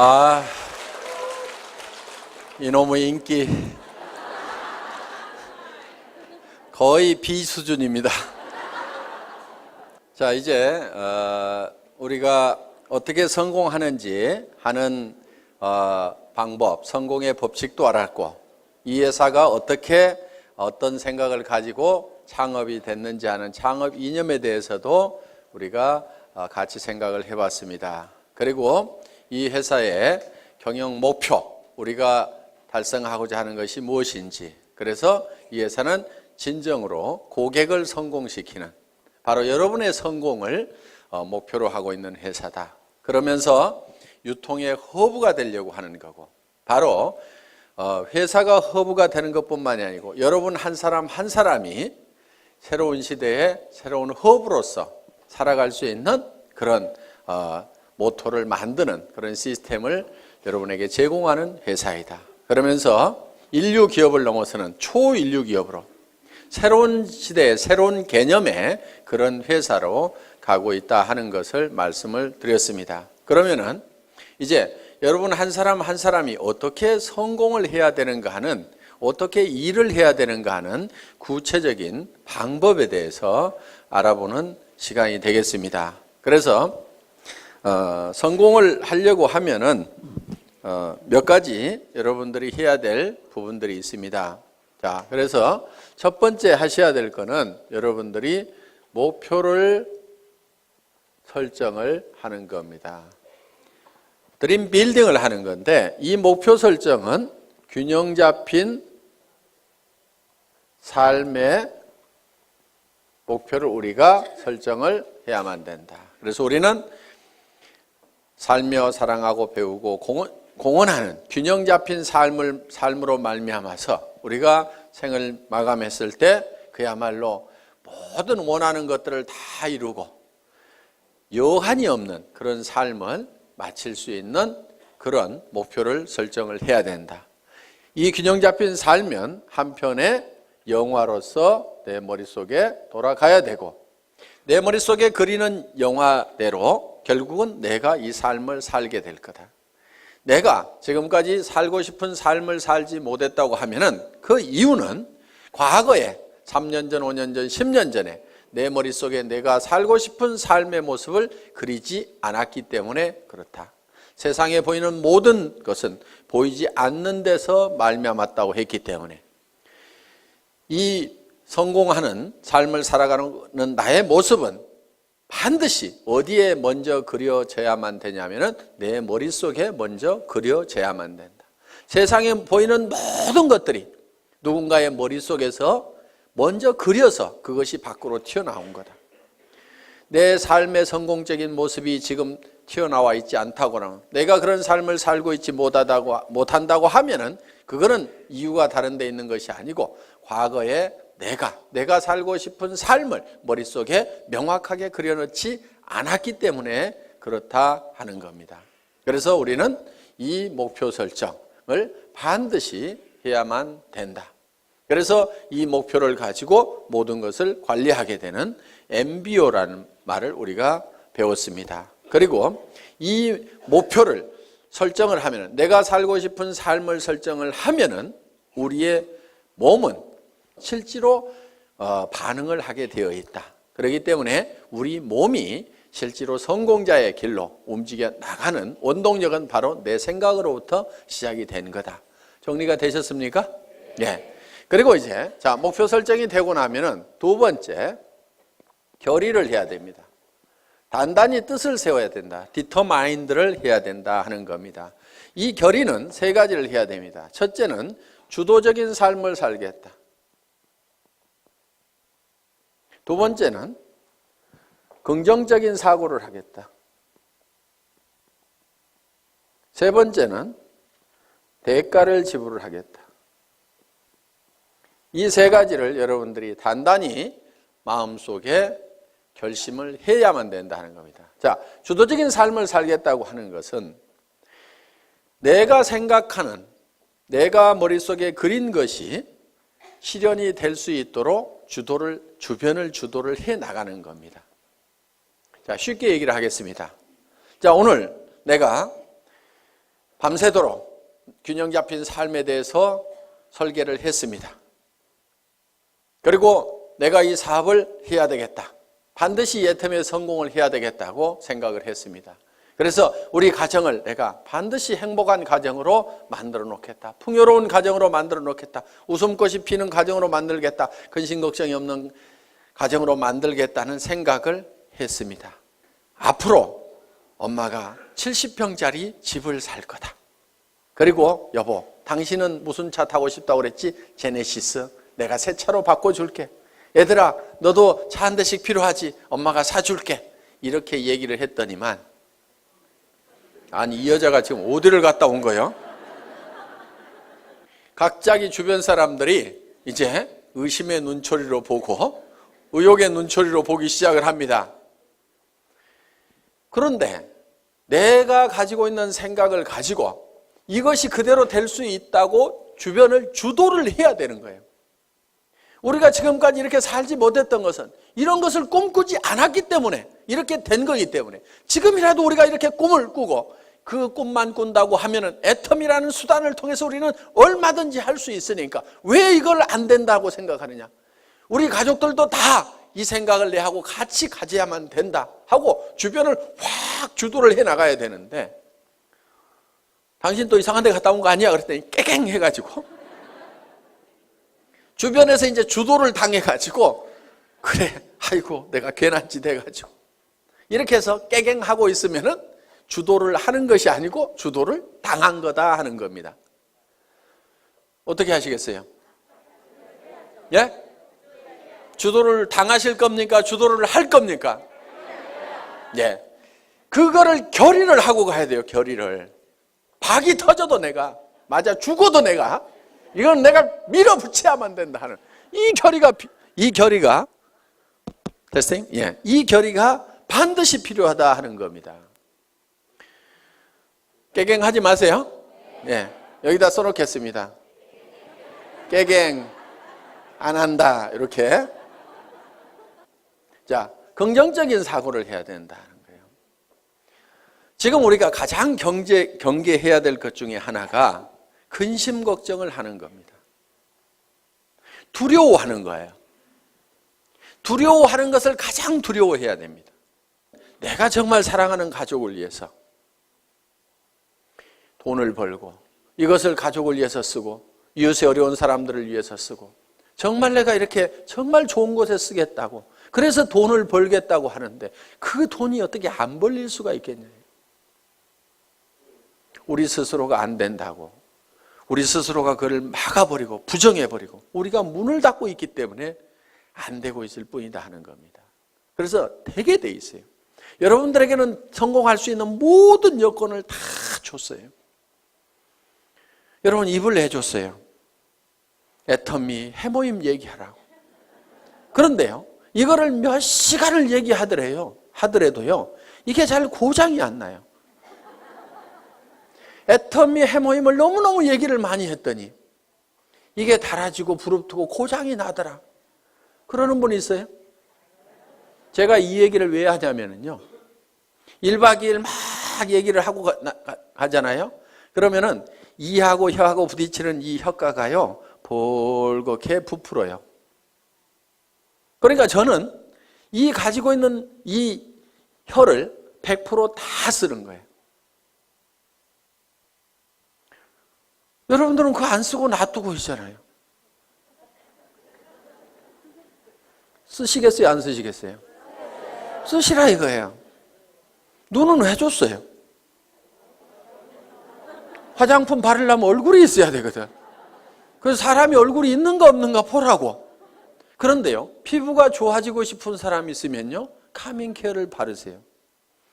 아, 이놈의 인기 거의 비수준입니다. 자, 이제 우리가 어떻게 성공하는지 하는 방법, 성공의 법칙도 알았고, 이 회사가 어떻게 어떤 생각을 가지고 창업이 됐는지 하는 창업 이념에 대해서도 우리가 같이 생각을 해봤습니다. 그리고 이 회사의 경영 목표, 우리가 달성하고자 하는 것이 무엇인지, 그래서 이 회사는 진정으로 고객을 성공시키는, 바로 여러분의 성공을 목표로 하고 있는 회사다. 그러면서 유통의 허브가 되려고 하는 거고, 바로 회사가 허브가 되는 것뿐만이 아니고 여러분 한 사람 한 사람이 새로운 시대에 새로운 허브로서 살아갈 수 있는 그런 모토를 만드는 그런 시스템을 여러분에게 제공하는 회사이다. 그러면서 인류 기업을 넘어서는 초인류 기업으로 새로운 시대의 새로운 개념의 그런 회사로 가고 있다 하는 것을 말씀을 드렸습니다. 그러면은 이제 여러분 한 사람 한 사람이 어떻게 성공을 해야 되는가 하는, 어떻게 일을 해야 되는가 하는 구체적인 방법에 대해서 알아보는 시간이 되겠습니다. 그래서 성공을 하려고 하면은 몇 가지 여러분들이 해야 될 부분들이 있습니다. 자, 그래서 첫 번째 하셔야 될 거는 여러분들이 목표를 설정을 하는 겁니다. 드림 빌딩을 하는 건데, 이 목표 설정은 균형 잡힌 삶의 목표를 우리가 설정을 해야만 된다. 그래서 우리는 살며 사랑하고 배우고 공헌하는 균형 잡힌 삶으로 말미암아서 우리가 생을 마감했을 때 그야말로 모든 원하는 것들을 다 이루고 여한이 없는 그런 삶을 마칠 수 있는 그런 목표를 설정을 해야 된다. 이 균형 잡힌 삶은 한편의 영화로서 내 머릿속에 돌아가야 되고, 내 머릿속에 그리는 영화대로 결국은 내가 이 삶을 살게 될 거다. 내가 지금까지 살고 싶은 삶을 살지 못했다고 하면은 그 이유는 과거에 3년 전, 5년 전, 10년 전에 내 머릿속에 내가 살고 싶은 삶의 모습을 그리지 않았기 때문에 그렇다. 세상에 보이는 모든 것은 보이지 않는 데서 말미암았다고 했기 때문에 이 성공하는 삶을 살아가는 나의 모습은 반드시 어디에 먼저 그려져야만 되냐면은 내 머릿속에 먼저 그려져야만 된다. 세상에 보이는 모든 것들이 누군가의 머릿속에서 먼저 그려서 그것이 밖으로 튀어나온 거다. 내 삶의 성공적인 모습이 지금 튀어나와 있지 않다거나 내가 그런 삶을 살고 있지 못한다고 하면은 그거는 이유가 다른 데 있는 것이 아니고 과거에 내가 살고 싶은 삶을 머릿속에 명확하게 그려놓지 않았기 때문에 그렇다 하는 겁니다. 그래서 우리는 이 목표 설정을 반드시 해야만 된다. 그래서 이 목표를 가지고 모든 것을 관리하게 되는 MBO라는 말을 우리가 배웠습니다. 그리고 이 목표를 설정을 하면, 내가 살고 싶은 삶을 설정을 하면은 우리의 몸은 실제로 반응을 하게 되어 있다. 그렇기 때문에 우리 몸이 실제로 성공자의 길로 움직여 나가는 원동력은 바로 내 생각으로부터 시작이 된 거다. 정리가 되셨습니까? 예. 그리고 이제 목표 설정이 되고 나면은 두 번째, 결의를 해야 됩니다. 단단히 뜻을 세워야 된다. 디터마인드를 해야 된다 하는 겁니다. 이 결의는 세 가지를 해야 됩니다. 첫째는 주도적인 삶을 살겠다. 두 번째는 긍정적인 사고를 하겠다. 세 번째는 대가를 지불을 하겠다. 이 세 가지를 여러분들이 단단히 마음속에 결심을 해야만 된다 하는 겁니다. 자, 주도적인 삶을 살겠다고 하는 것은 내가 생각하는, 내가 머릿속에 그린 것이 실현이 될 수 있도록 주변을 주도를 해 나가는 겁니다. 자, 쉽게 얘기를 하겠습니다. 자, 오늘 내가 밤새도록 균형 잡힌 삶에 대해서 설계를 했습니다. 그리고 내가 이 사업을 해야 되겠다. 반드시 예텀에 성공을 해야 되겠다고 생각을 했습니다. 그래서 우리 가정을 내가 반드시 행복한 가정으로 만들어 놓겠다. 풍요로운 가정으로 만들어 놓겠다. 웃음꽃이 피는 가정으로 만들겠다. 근심 걱정이 없는 가정으로 만들겠다는 생각을 했습니다. 앞으로 엄마가 70평짜리 집을 살 거다. 그리고 여보, 당신은 무슨 차 타고 싶다고 그랬지? 제네시스. 내가 새 차로 바꿔줄게. 얘들아, 너도 차 한 대씩 필요하지? 엄마가 사줄게. 이렇게 얘기를 했더니만, 아니 이 여자가 지금 어디를 갔다 온 거예요? 갑자기 주변 사람들이 이제 의심의 눈초리로 보고 의혹의 눈초리로 보기 시작을 합니다. 그런데 내가 가지고 있는 생각을 가지고 이것이 그대로 될 수 있다고 주변을 주도를 해야 되는 거예요. 우리가 지금까지 이렇게 살지 못했던 것은 이런 것을 꿈꾸지 않았기 때문에 이렇게 된 거기 때문에 지금이라도 우리가 이렇게 꿈을 꾸고 그 꿈만 꾼다고 하면은 애텀이라는 수단을 통해서 우리는 얼마든지 할 수 있으니까 왜 이걸 안 된다고 생각하느냐? 우리 가족들도 다 이 생각을 내하고 같이 가져야만 된다 하고 주변을 확 주도를 해 나가야 되는데 당신 또 이상한 데 갔다 온 거 아니야? 그랬더니 깨갱 해가지고 주변에서 이제 주도를 당해가지고 그래 아이고 내가 괜한 짓 해가지고 이렇게 해서 깨갱하고 있으면은 주도를 하는 것이 아니고 주도를 당한 거다 하는 겁니다. 어떻게 하시겠어요? 예? 주도를 당하실 겁니까? 주도를 할 겁니까? 예. 그거를 결의를 하고 가야 돼요. 결의를. 박이 터져도 내가 맞아 죽어도 내가 이건 내가 밀어붙여야만 된다 하는 이 결의가 됐어요? 예. 이 결의가 반드시 필요하다 하는 겁니다. 깨갱하지 마세요. 예. 여기다 써놓겠습니다. 깨갱 안 한다 이렇게. 자, 긍정적인 사고를 해야 된다는 거예요. 지금 우리가 가장 경계해야 될 것 중에 하나가 근심 걱정을 하는 겁니다. 두려워하는 거예요. 두려워하는 것을 가장 두려워해야 됩니다. 내가 정말 사랑하는 가족을 위해서 돈을 벌고 이것을 가족을 위해서 쓰고 이웃의 어려운 사람들을 위해서 쓰고 정말 내가 이렇게 정말 좋은 곳에 쓰겠다고 그래서 돈을 벌겠다고 하는데 그 돈이 어떻게 안 벌릴 수가 있겠냐. 우리 스스로가 안 된다고 우리 스스로가 그를 막아버리고 부정해버리고 우리가 문을 닫고 있기 때문에 안 되고 있을 뿐이다 하는 겁니다. 그래서 되게 돼 있어요. 여러분들에게는 성공할 수 있는 모든 여건을 다 줬어요. 여러분 입을 내줬어요. 애터미 해모임 얘기하라고. 그런데요. 이거를 몇 시간을 하더라도요. 이게 잘 고장이 안 나요. 애터미 해모임을 너무너무 얘기를 많이 했더니 이게 달아지고 부릅뜨고 고장이 나더라. 그러는 분이 있어요? 제가 이 얘기를 왜 하냐면요. 1박 2일 막 얘기를 하고 가잖아요. 그러면은 이하고 혀하고 부딪히는 이 혀가가요. 볼겋게 부풀어요. 그러니까 저는 이 가지고 있는 이 혀를 100% 다 쓰는 거예요. 여러분들은 그거 안 쓰고 놔두고 있잖아요. 쓰시겠어요? 안 쓰시겠어요? 쓰시라 이거예요. 눈은 왜 줬어요? 화장품 바르려면 얼굴이 있어야 되거든. 그래서 사람이 얼굴이 있는가 없는가 보라고. 그런데요, 피부가 좋아지고 싶은 사람이 있으면요, 카밍케어를 바르세요.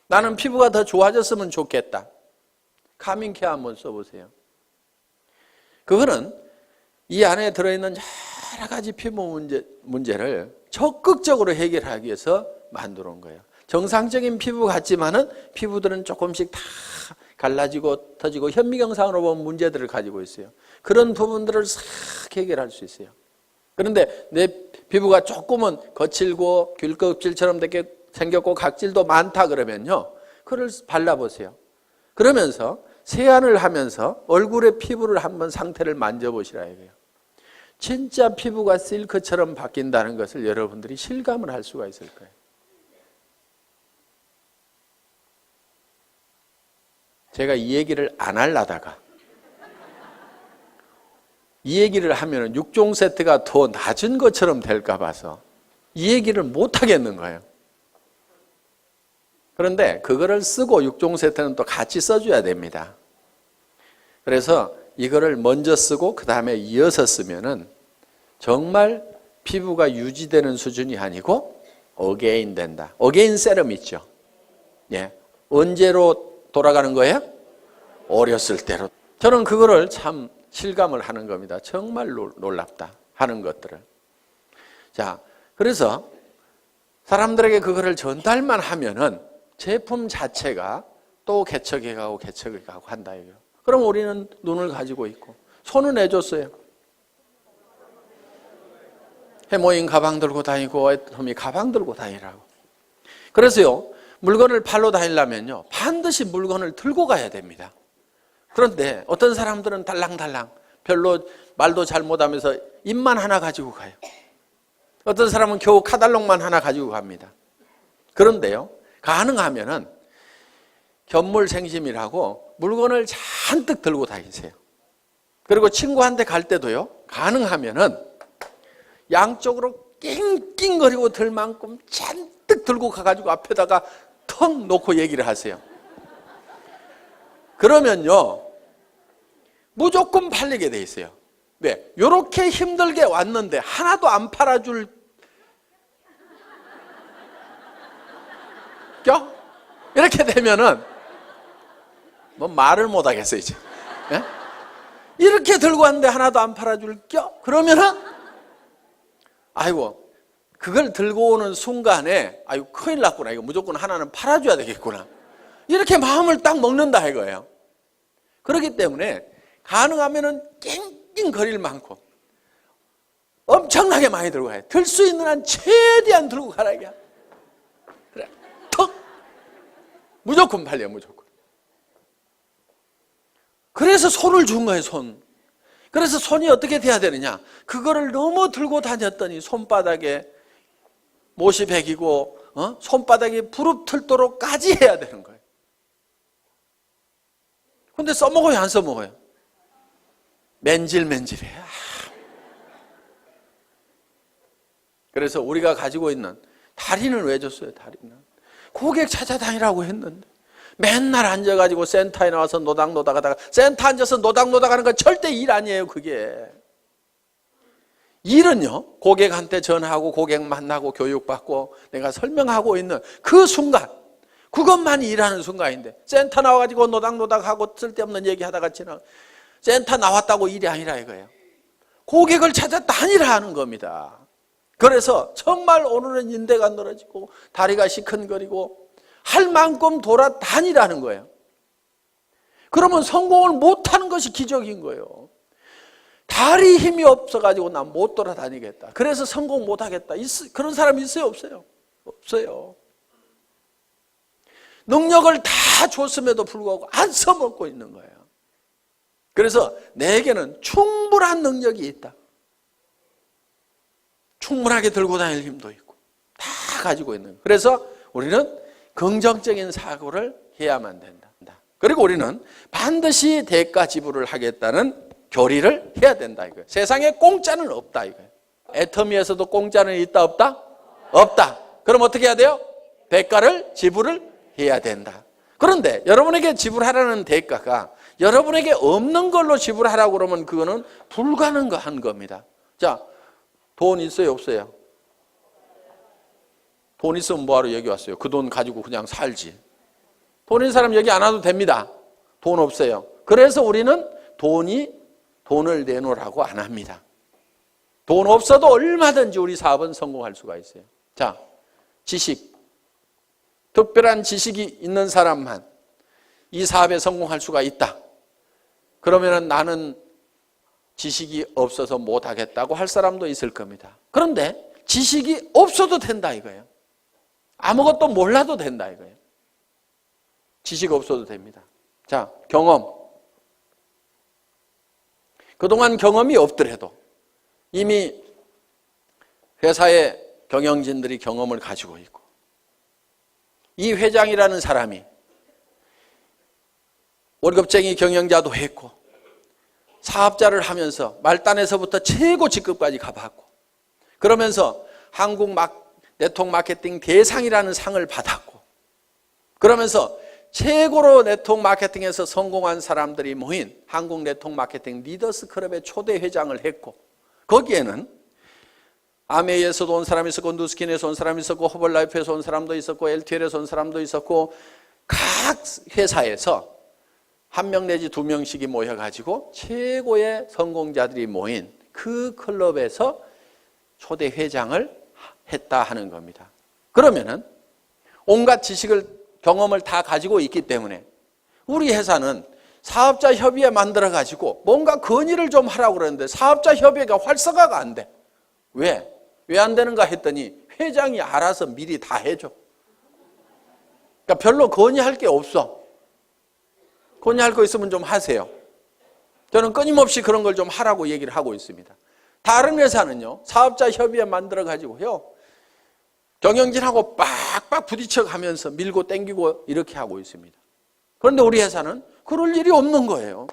나는 피부가 더 좋아졌으면 좋겠다. 카밍케어 한번 써보세요. 그거는 이 안에 들어있는 여러 가지 피부 문제를 적극적으로 해결하기 위해서 만들어 온 거예요. 정상적인 피부 같지만은 피부들은 조금씩 다 갈라지고 터지고 현미경상으로 보면 문제들을 가지고 있어요. 그런 부분들을 싹 해결할 수 있어요. 그런데 내 피부가 조금은 거칠고 귤껍질처럼 생겼고 각질도 많다 그러면요. 그걸 발라보세요. 그러면서 세안을 하면서 얼굴의 피부를 한번 상태를 만져보시라 이거예요. 진짜 피부가 실크처럼 바뀐다는 것을 여러분들이 실감을 할 수가 있을 거예요. 제가 이 얘기를 안 하려다가 이 얘기를 하면 6종 세트가 더 낮은 것처럼 될까 봐서 이 얘기를 못 하겠는 거예요. 그런데 그거를 쓰고 6종 세트는 또 같이 써줘야 됩니다. 그래서 이거를 먼저 쓰고 그 다음에 이어서 쓰면은 정말 피부가 유지되는 수준이 아니고 어게인 된다. 어게인 세럼 있죠. 예. 언제로 돌아가는 거예요? 어렸을 때로. 저는 그거를 참 실감을 하는 겁니다. 정말 놀랍다 하는 것들을. 자, 그래서 사람들에게 그거를 전달만 하면은 제품 자체가 또 개척해 가고 개척해 가고 한다 이거예요. 그럼 우리는 눈을 가지고 있고 손은 해줬어요. 해모인 가방 들고 다니고 애터미 가방 들고 다니라고. 그래서요, 물건을 팔러 다니려면요 반드시 물건을 들고 가야 됩니다. 그런데 어떤 사람들은 달랑달랑 별로 말도 잘 못하면서 입만 하나 가지고 가요. 어떤 사람은 겨우 카달록만 하나 가지고 갑니다. 그런데요, 가능하면은 견물생심이라고 물건을 잔뜩 들고 다니세요. 그리고 친구한테 갈 때도요, 가능하면은 양쪽으로 낑낑거리고 들 만큼 잔뜩 들고 가가지고 앞에다가 턱 놓고 얘기를 하세요. 그러면요, 무조건 팔리게 돼 있어요. 왜? 이렇게 힘들게 왔는데 하나도 안 팔아줄 껴? 이렇게 되면은 뭐 말을 못 하겠어요, 이제. 예? 이렇게 들고 왔는데 하나도 안 팔아줄 껴? 그러면은 아이고, 그걸 들고 오는 순간에 아이고 큰일 났구나. 이거 무조건 하나는 팔아줘야 되겠구나. 이렇게 마음을 딱 먹는다 이거예요. 그렇기 때문에 가능하면은 낑낑거릴 만큼 엄청나게 많이 들고 가요. 들 수 있는 한 최대한 들고 가라 이게. 그래, 턱 무조건 팔려, 무조건. 그래서 손을 준 거예요, 손. 그래서 손이 어떻게 돼야 되느냐? 그거를 너무 들고 다녔더니 손바닥에 못이 베기고 손바닥이 부릅틀도록까지 해야 되는 거예요. 근데 써먹어요, 안 써먹어요? 맨질맨질해. 그래서 우리가 가지고 있는 다리는 왜 줬어요? 다리는 고객 찾아다니라고 했는데 맨날 앉아가지고 센터에 나와서 노닥노닥 하다가, 센터 앉아서 노닥노닥 하는 건 절대 일 아니에요. 그게 일은요, 고객한테 전화하고 고객 만나고 교육받고 내가 설명하고 있는 그 순간, 그것만이 일하는 순간인데 센터 나와가지고 노닥노닥하고 쓸데없는 얘기하다가 지나 센터 나왔다고 일이 아니라 이거예요. 고객을 찾아 다니라 하는 겁니다. 그래서 정말 오늘은 인대가 늘어지고 다리가 시큰거리고 할 만큼 돌아다니라는 거예요. 그러면 성공을 못하는 것이 기적인 거예요. 다리 힘이 없어가지고 난 못 돌아다니겠다, 그래서 성공 못하겠다, 그런 사람 있어요? 없어요? 없어요. 능력을 다 줬음에도 불구하고 안 써먹고 있는 거예요. 그래서 내게는 충분한 능력이 있다. 충분하게 들고 다닐 힘도 있고 다 가지고 있는 거예요. 그래서 우리는 긍정적인 사고를 해야만 된다. 그리고 우리는 반드시 대가 지불을 하겠다는 교리를 해야 된다 이거예요. 세상에 공짜는 없다 이거예요. 애터미에서도 공짜는 있다 없다? 없다. 그럼 어떻게 해야 돼요? 대가를 지불을 해야 된다. 그런데 여러분에게 지불하라는 대가가 여러분에게 없는 걸로 지불하라고 그러면 그거는 불가능한 겁니다. 자, 돈 있어요, 없어요? 돈 있으면 뭐하러 여기 왔어요? 그 돈 가지고 그냥 살지. 돈 있는 사람 여기 안 와도 됩니다. 돈 없어요. 그래서 우리는 돈을 내놓으라고 안 합니다. 돈 없어도 얼마든지 우리 사업은 성공할 수가 있어요. 자, 지식. 특별한 지식이 있는 사람만 이 사업에 성공할 수가 있다. 그러면 나는 지식이 없어서 못하겠다고 할 사람도 있을 겁니다. 그런데 지식이 없어도 된다 이거예요. 아무것도 몰라도 된다 이거예요. 지식 없어도 됩니다. 자, 경험. 그동안 경험이 없더라도 이미 회사의 경영진들이 경험을 가지고 있고, 이 회장이라는 사람이 월급쟁이 경영자도 했고 사업자를 하면서 말단에서부터 최고 직급까지 가봤고, 그러면서 한국 네트워크 마케팅 대상이라는 상을 받았고, 그러면서 최고로 네트워크 마케팅에서 성공한 사람들이 모인 한국 네트워크 마케팅 리더스 클럽의 초대 회장을 했고, 거기에는 아메이에서도 온 사람이 있었고, 누스킨에서 온 사람이 있었고, 허벌라이프에서 온 사람도 있었고, LTL에서 온 사람도 있었고, 각 회사에서 한 명 내지 두 명씩이 모여가지고 최고의 성공자들이 모인 그 클럽에서 초대 회장을 했다 하는 겁니다. 그러면은 온갖 지식을, 경험을 다 가지고 있기 때문에 우리 회사는 사업자 협의회 만들어가지고 뭔가 건의를 좀 하라고 그러는데 사업자 협의회가 활성화가 안 돼. 왜? 왜 안 되는가 했더니 회장이 알아서 미리 다 해줘. 그러니까 별로 건의할 게 없어. 건의할 거 있으면 좀 하세요. 저는 끊임없이 그런 걸 좀 하라고 얘기를 하고 있습니다. 다른 회사는요, 사업자 협의회 만들어가지고요, 경영진하고 빡빡 부딪혀 가면서 밀고 땡기고 이렇게 하고 있습니다. 그런데 우리 회사는 그럴 일이 없는 거예요.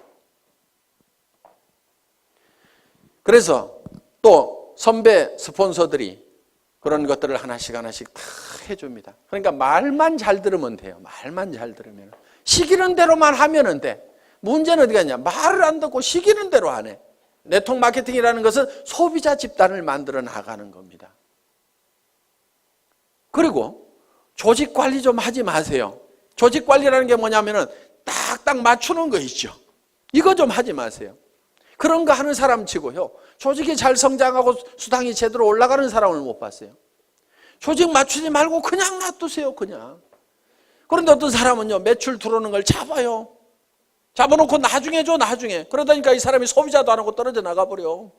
그래서 또 선배 스폰서들이 그런 것들을 하나씩 다 해줍니다. 그러니까 말만 잘 들으면 돼요. 말만 잘 들으면. 시키는 대로만 하면 돼. 문제는 어디가 있냐? 말을 안 듣고 시키는 대로 안 해. 네트워크 마케팅이라는 것은 소비자 집단을 만들어 나가는 겁니다. 그리고 조직 관리 좀 하지 마세요. 조직 관리라는 게 뭐냐면은 딱딱 맞추는 거 있죠. 이거 좀 하지 마세요. 그런 거 하는 사람 치고요, 조직이 잘 성장하고 수당이 제대로 올라가는 사람을 못 봤어요. 조직 맞추지 말고 그냥 놔두세요. 그냥. 그런데 어떤 사람은요, 매출 들어오는 걸 잡아요. 잡아놓고 나중에 줘, 나중에. 그러다니까 이 사람이 소비자도 안 하고 떨어져 나가버려.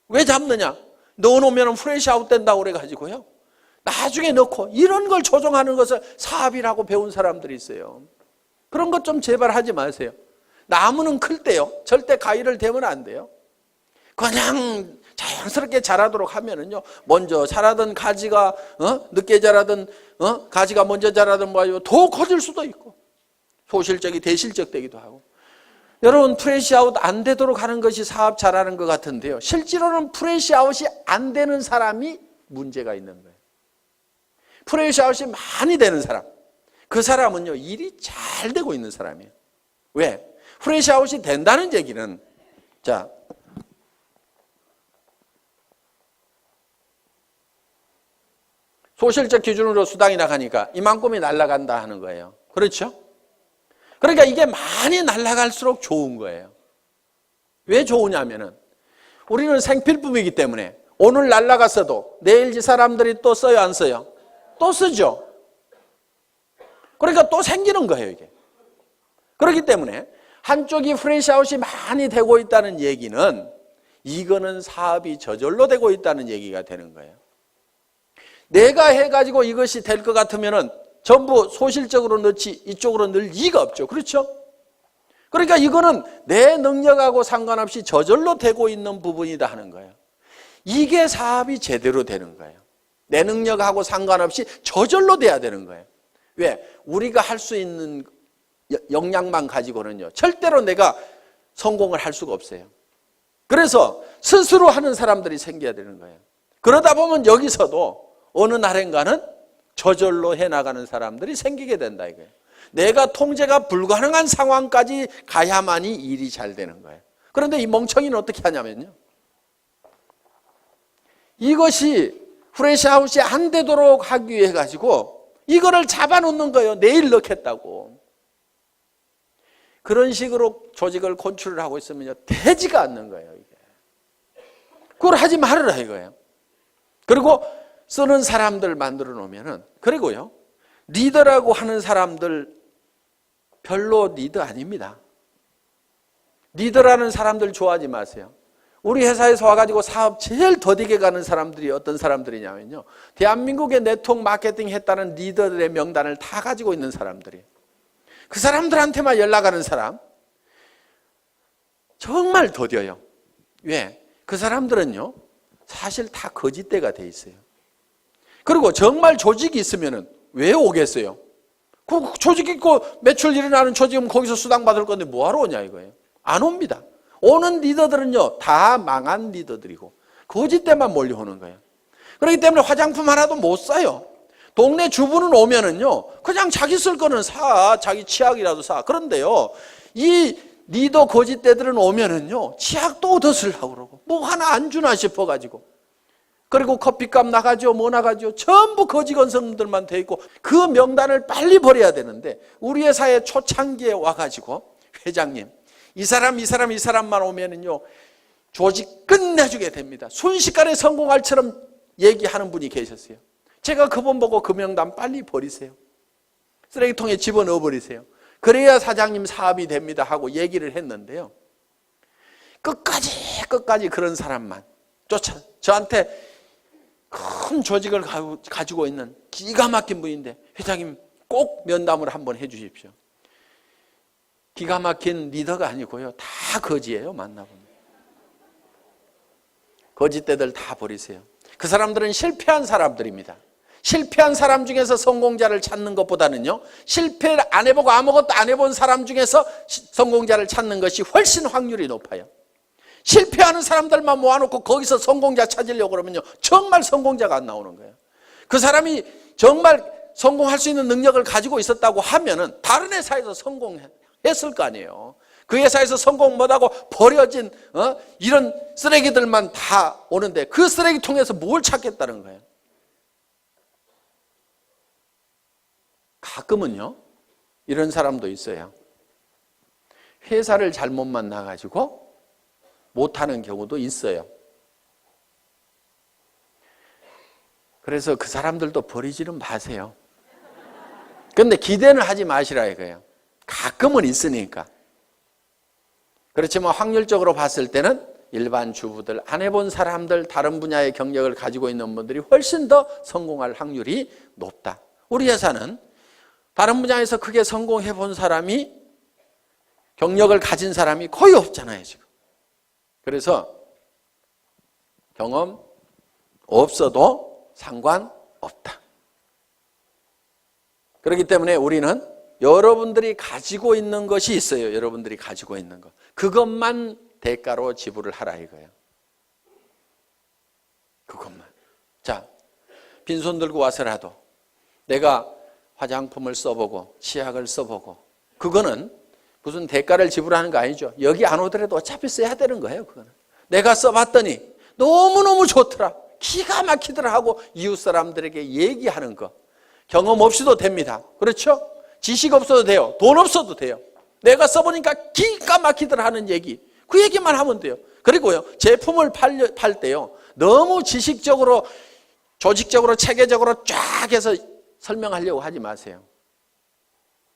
왜 잡느냐? 넣어놓으면 프레시 아웃 된다고 그래가지고요, 나중에 넣고, 이런 걸 조정하는 것을 사업이라고 배운 사람들이 있어요. 그런 것 좀 제발 하지 마세요. 나무는 클 때요, 절대 가위를 대면 안 돼요. 그냥 자연스럽게 자라도록 하면은요, 먼저 자라던 가지가 늦게 자라던 가지가 먼저 자라던 뭐요, 더 커질 수도 있고, 소실적이 대실적 되기도 하고. 여러분, 프레시 아웃 안 되도록 하는 것이 사업 잘하는 것 같은데요, 실제로는 프레시 아웃이 안 되는 사람이 문제가 있는 거예요. 프레시 아웃이 많이 되는 사람, 그 사람은요, 일이 잘 되고 있는 사람이에요. 왜? 프레시 아웃이 된다는 얘기는, 자, 소실적 기준으로 수당이 나가니까 이만큼이 날아간다 하는 거예요. 그렇죠? 그러니까 이게 많이 날아갈수록 좋은 거예요. 왜 좋으냐면은 우리는 생필품이기 때문에 오늘 날아갔어도 내일 이 사람들이 또 써요, 안 써요? 또 쓰죠. 그러니까 또 생기는 거예요, 이게. 그렇기 때문에 한쪽이 프레시 아웃이 많이 되고 있다는 얘기는, 이거는 사업이 저절로 되고 있다는 얘기가 되는 거예요. 내가 해가지고 이것이 될 것 같으면은 전부 소실적으로 넣지 이쪽으로 넣을 이유가 없죠. 그렇죠? 그러니까 이거는 내 능력하고 상관없이 저절로 되고 있는 부분이다 하는 거예요. 이게 사업이 제대로 되는 거예요. 내 능력하고 상관없이 저절로 돼야 되는 거예요. 왜? 우리가 할 수 있는 역량만 가지고는요, 절대로 내가 성공을 할 수가 없어요. 그래서 스스로 하는 사람들이 생겨야 되는 거예요. 그러다 보면 여기서도 어느 날인가는 저절로 해나가는 사람들이 생기게 된다 이거예요. 내가 통제가 불가능한 상황까지 가야만이 일이 잘 되는 거예요. 그런데 이 멍청이는 어떻게 하냐면요, 이것이 프레시 아웃이 안 되도록 하기 위해 가지고 이거를 잡아놓는 거예요. 내일 넣겠다고. 그런 식으로 조직을 컨트롤 하고 있으면요, 되지가 않는 거예요, 이게. 그걸 하지 말으라 이거예요. 그리고 쓰는 사람들 만들어 놓으면은, 그리고요, 리더라고 하는 사람들 별로 리더 아닙니다. 리더라는 사람들 좋아하지 마세요. 우리 회사에서 와가지고 사업 제일 더디게 가는 사람들이 어떤 사람들이냐면요, 대한민국의 네트워크 마케팅 했다는 리더들의 명단을 다 가지고 있는 사람들이에요. 그 사람들한테만 연락하는 사람 정말 더뎌요. 왜? 그 사람들은요, 사실 다 거짓대가 돼 있어요. 그리고 정말 조직이 있으면은 왜 오겠어요? 그 조직 있고 매출 일어나는 조직은 거기서 수당 받을 건데 뭐하러 오냐 이거예요. 안 옵니다. 오는 리더들은요, 다 망한 리더들이고 거짓대만 몰려오는 거예요. 그렇기 때문에 화장품 하나도 못 사요. 동네 주부는 오면은요, 그냥 자기 쓸 거는 사, 자기 치약이라도 사. 그런데요, 이 리더 거짓대들은 오면은요, 치약도 얻어 쓰려고 그러고 뭐 하나 안 주나 싶어가지고, 그리고 커피값 나가죠, 뭐 나가죠, 전부 거지 건성들만 돼 있고 그 명단을 빨리 버려야 되는데, 우리 회사에 초창기에 와가지고 회장님, 이 사람만 오면은요 조직 끝내주게 됩니다. 순식간에 성공할처럼 얘기하는 분이 계셨어요. 제가 그분 보고 그 명단 빨리 버리세요. 쓰레기통에 집어넣어 버리세요. 그래야 사장님 사업이 됩니다 하고 얘기를 했는데요, 끝까지 그런 사람만 저한테 큰 조직을 가지고 있는 기가 막힌 분인데, 회장님 꼭 면담을 한번 해 주십시오. 기가 막힌 리더가 아니고요, 다 거지예요. 만나보면 거짓대들 다 버리세요. 그 사람들은 실패한 사람들입니다. 실패한 사람 중에서 성공자를 찾는 것보다는요, 실패를 안 해보고 아무것도 안 해본 사람 중에서 성공자를 찾는 것이 훨씬 확률이 높아요. 실패하는 사람들만 모아놓고 거기서 성공자 찾으려고 그러면요, 정말 성공자가 안 나오는 거예요. 그 사람이 정말 성공할 수 있는 능력을 가지고 있었다고 하면은 다른 회사에서 성공했을 거 아니에요. 그 회사에서 성공 못하고 버려진 이런 쓰레기들만 다 오는데 그 쓰레기통에서 뭘 찾겠다는 거예요. 가끔은요, 이런 사람도 있어요. 회사를 잘못 만나가지고 못하는 경우도 있어요. 그래서 그 사람들도 버리지는 마세요. 그런데 기대는 하지 마시라 이거예요. 가끔은 있으니까. 그렇지만 확률적으로 봤을 때는 일반 주부들, 안 해본 사람들, 다른 분야의 경력을 가지고 있는 분들이 훨씬 더 성공할 확률이 높다. 우리 회사는 다른 분야에서 크게 성공해 본 사람이, 경력을 가진 사람이 거의 없잖아요 지금. 그래서 경험 없어도 상관없다. 그렇기 때문에 우리는 여러분들이 가지고 있는 것이 있어요. 여러분들이 가지고 있는 것, 그것만 대가로 지불을 하라 이거예요. 그것만. 자, 빈손 들고 와서라도 내가 화장품을 써보고 치약을 써보고, 그거는 무슨 대가를 지불하는 거 아니죠. 여기 안 오더라도 어차피 써야 되는 거예요. 그거는 내가 써봤더니 너무너무 좋더라, 기가 막히더라 하고 이웃 사람들에게 얘기하는 거. 경험 없이도 됩니다. 그렇죠? 지식 없어도 돼요. 돈 없어도 돼요. 내가 써보니까 기가 막히더라 하는 얘기, 그 얘기만 하면 돼요. 그리고요, 제품을 팔 때요, 너무 지식적으로 조직적으로 체계적으로 쫙 해서 설명하려고 하지 마세요.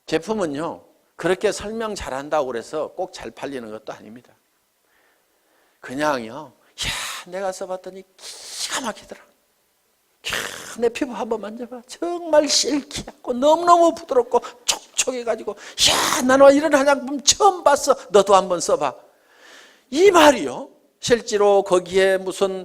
제품은요, 그렇게 설명 잘한다고 그래서 꼭 잘 팔리는 것도 아닙니다. 그냥요, 야, 내가 써봤더니 기가 막히더라, 내 피부 한번 만져봐, 정말 실키하고 너무너무 부드럽고 촉촉해가지고, 야, 나는 이런 화장품 처음 봤어, 너도 한번 써봐. 이 말이요, 실제로 거기에 무슨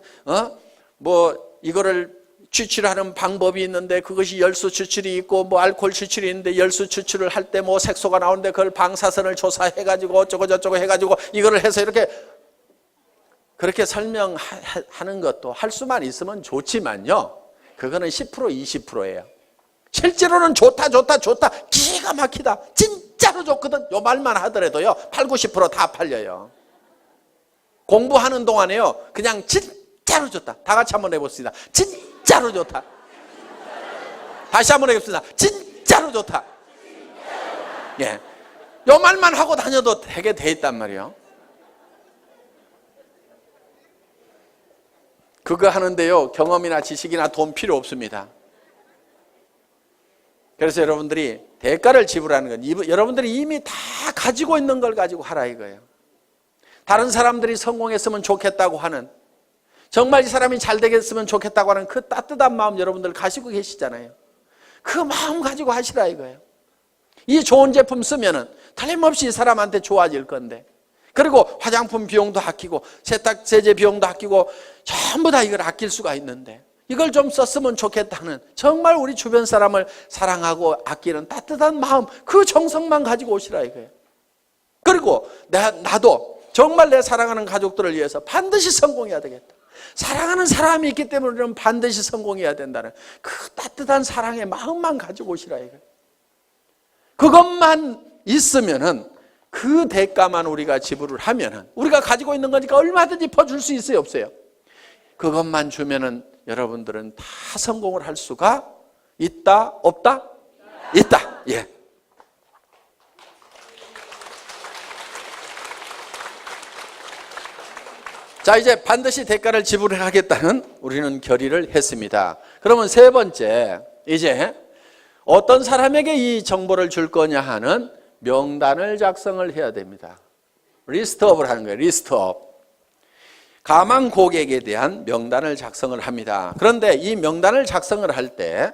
뭐 이거를 추출하는 방법이 있는데, 그것이 열수 추출이 있고 뭐 알코올 추출이 있는데, 열수 추출을 할 때 뭐 색소가 나오는데 그걸 방사선을 조사해가지고 어쩌고 저쩌고 해가지고 이거를 해서 이렇게, 그렇게 설명하는 것도 할 수만 있으면 좋지만요, 그거는 10% 20%예요. 실제로는 좋다 기가 막히다, 진짜로 좋거든, 요 말만 하더라도요 80, 90% 다 팔려요. 공부하는 동안에요, 그냥 진짜로 좋다, 다 같이 한번 해봅시다. 진짜로 좋다. 다시 한번 해봅시다. 진짜로 좋다. 예, 요 말만 하고 다녀도 되게 돼 있단 말이에요. 그거 하는데요, 경험이나 지식이나 돈 필요 없습니다. 그래서 여러분들이 대가를 지불하는 건 여러분들이 이미 다 가지고 있는 걸 가지고 하라 이거예요. 다른 사람들이 성공했으면 좋겠다고 하는, 정말 이 사람이 잘 되겠으면 좋겠다고 하는 그 따뜻한 마음 여러분들 가지고 계시잖아요. 그 마음 가지고 하시라 이거예요. 이 좋은 제품 쓰면은 틀림없이 이 사람한테 좋아질 건데, 그리고 화장품 비용도 아끼고 세탁세제 비용도 아끼고 전부 다 이걸 아낄 수가 있는데 이걸 좀 썼으면 좋겠다는 정말 우리 주변 사람을 사랑하고 아끼는 따뜻한 마음, 그 정성만 가지고 오시라 이거예요. 그리고 나도 정말 내 사랑하는 가족들을 위해서 반드시 성공해야 되겠다. 사랑하는 사람이 있기 때문에 우리는 반드시 성공해야 된다는 그 따뜻한 사랑의 마음만 가지고 오시라 이거예요. 그것만 있으면은 그 대가만 우리가 지불을 하면은 우리가 가지고 있는 거니까 얼마든지 퍼줄 수 있어요, 없어요? 그것만 주면은 여러분들은 다 성공을 할 수가 있다, 없다? 있다. 예. 자, 이제 반드시 대가를 지불하겠다는 우리는 결의를 했습니다. 그러면 세 번째, 이제 어떤 사람에게 이 정보를 줄 거냐 하는 명단을 작성을 해야 됩니다. 리스트업을 하는 거예요. 리스트업. 가망 고객에 대한 명단을 작성을 합니다. 그런데 이 명단을 작성을 할 때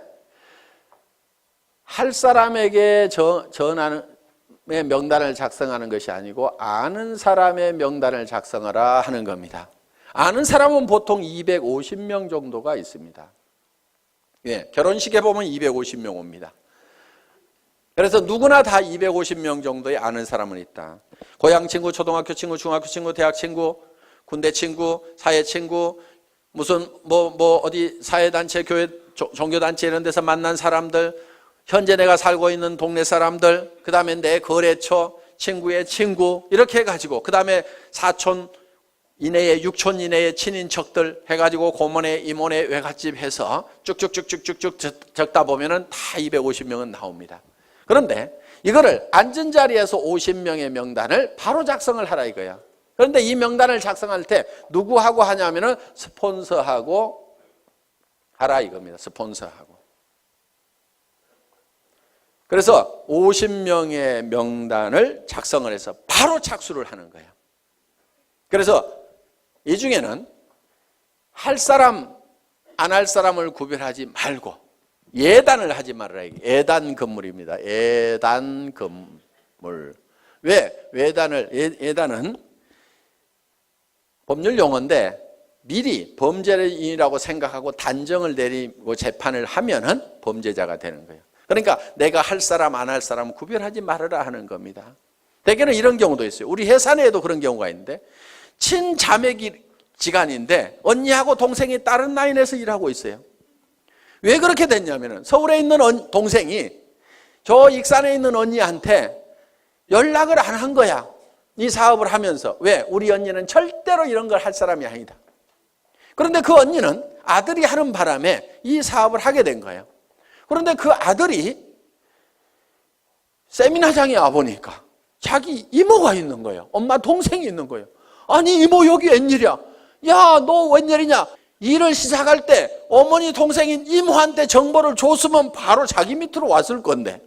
할 사람에게 전하는 명단을 작성하는 것이 아니고 아는 사람의 명단을 작성하라 하는 겁니다. 아는 사람은 보통 250명 정도가 있습니다. 예, 결혼식에 보면 250명 옵니다. 그래서 누구나 다 250명 정도의 아는 사람은 있다. 고향 친구, 초등학교 친구, 중학교 친구, 대학 친구, 군대 친구, 사회 친구, 무슨 어디 사회단체, 교회, 종교단체 이런 데서 만난 사람들, 현재 내가 살고 있는 동네 사람들, 그 다음에 내 거래처, 친구의 친구, 이렇게 해가지고, 그 다음에 사촌 이내에, 육촌 이내의 친인척들 해가지고 고모네, 이모네, 외갓집 해서 쭉쭉쭉쭉쭉 적다 보면은 다 250명은 나옵니다. 그런데 이거를 앉은 자리에서 50명의 명단을 바로 작성을 하라 이거야. 그런데 이 명단을 작성할 때 누구하고 하냐면은 스폰서하고 하라 이겁니다. 스폰서하고. 그래서 50명의 명단을 작성을 해서 바로 착수를 하는 거예요. 그래서 이 중에는 할 사람, 안 할 사람을 구별하지 말고 예단을 하지 말아라. 예단 건물입니다. 예단 건물. 왜? 예단은 법률 용어인데 미리 범죄인이라고 생각하고 단정을 내리고 재판을 하면은 범죄자가 되는 거예요. 그러니까 내가 할 사람 안 할 사람 구별하지 말아라 하는 겁니다. 대개는 이런 경우도 있어요. 우리 회사 내에도 그런 경우가 있는데 친자매지간인데 언니하고 동생이 다른 라인에서 일하고 있어요. 왜 그렇게 됐냐면은 서울에 있는 동생이 저 익산에 있는 언니한테 연락을 안 한 거야. 이 사업을 하면서. 왜? 우리 언니는 절대로 이런 걸 할 사람이 아니다. 그런데 그 언니는 아들이 하는 바람에 이 사업을 하게 된 거예요. 그런데 그 아들이 세미나장에 와보니까 자기 이모가 있는 거예요. 엄마 동생이 있는 거예요. 아니 이모 여기 웬일이야? 야 너 웬일이냐? 일을 시작할 때 어머니 동생인 이모한테 정보를 줬으면 바로 자기 밑으로 왔을 건데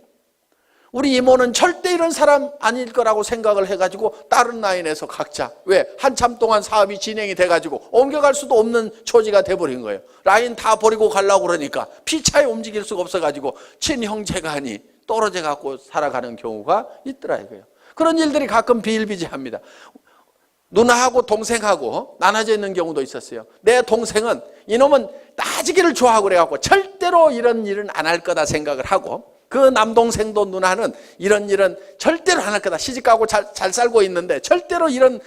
우리 이모는 절대 이런 사람 아닐 거라고 생각을 해가지고 다른 라인에서 각자 왜? 한참 동안 사업이 진행이 돼가지고 옮겨갈 수도 없는 처지가 돼버린 거예요. 라인 다 버리고 가려고 그러니까 피차에 움직일 수가 없어가지고 친형제간이 떨어져 갖고 살아가는 경우가 있더라 이거예요. 그런 일들이 가끔 비일비재합니다. 누나하고 동생하고 나눠져 있는 경우도 있었어요. 내 동생은 이놈은 따지기를 좋아하고 그래갖고 절대로 이런 일은 안 할 거다 생각을 하고 그 남동생도 누나는 이런 일은 절대로 안 할 거다. 시집가고 잘 살고 있는데 절대로 이런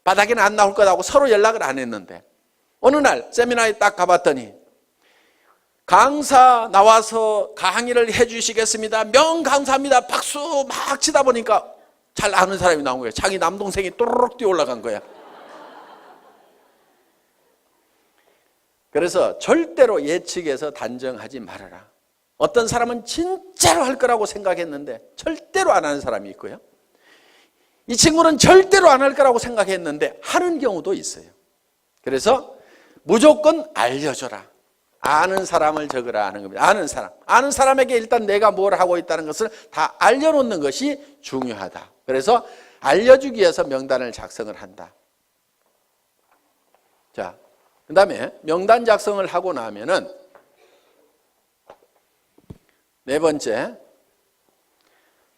바닥에는 안 나올 거다고 서로 연락을 안 했는데 어느 날 세미나에 딱 가봤더니 강사 나와서 강의를 해주시겠습니다. 명강사입니다. 박수 막 치다 보니까 잘 아는 사람이 나온 거예요. 자기 남동생이 또르륵 뛰어 올라간 거야. 그래서 절대로 예측해서 단정하지 말아라. 어떤 사람은 진짜로 할 거라고 생각했는데 절대로 안 하는 사람이 있고요. 이 친구는 절대로 안 할 거라고 생각했는데 하는 경우도 있어요. 그래서 무조건 알려줘라. 아는 사람을 적으라 하는 겁니다. 아는 사람에게 일단 내가 뭘 하고 있다는 것을 다 알려놓는 것이 중요하다. 그래서 알려주기 위해서 명단을 작성을 한다. 자, 그 다음에 명단 작성을 하고 나면은 네 번째,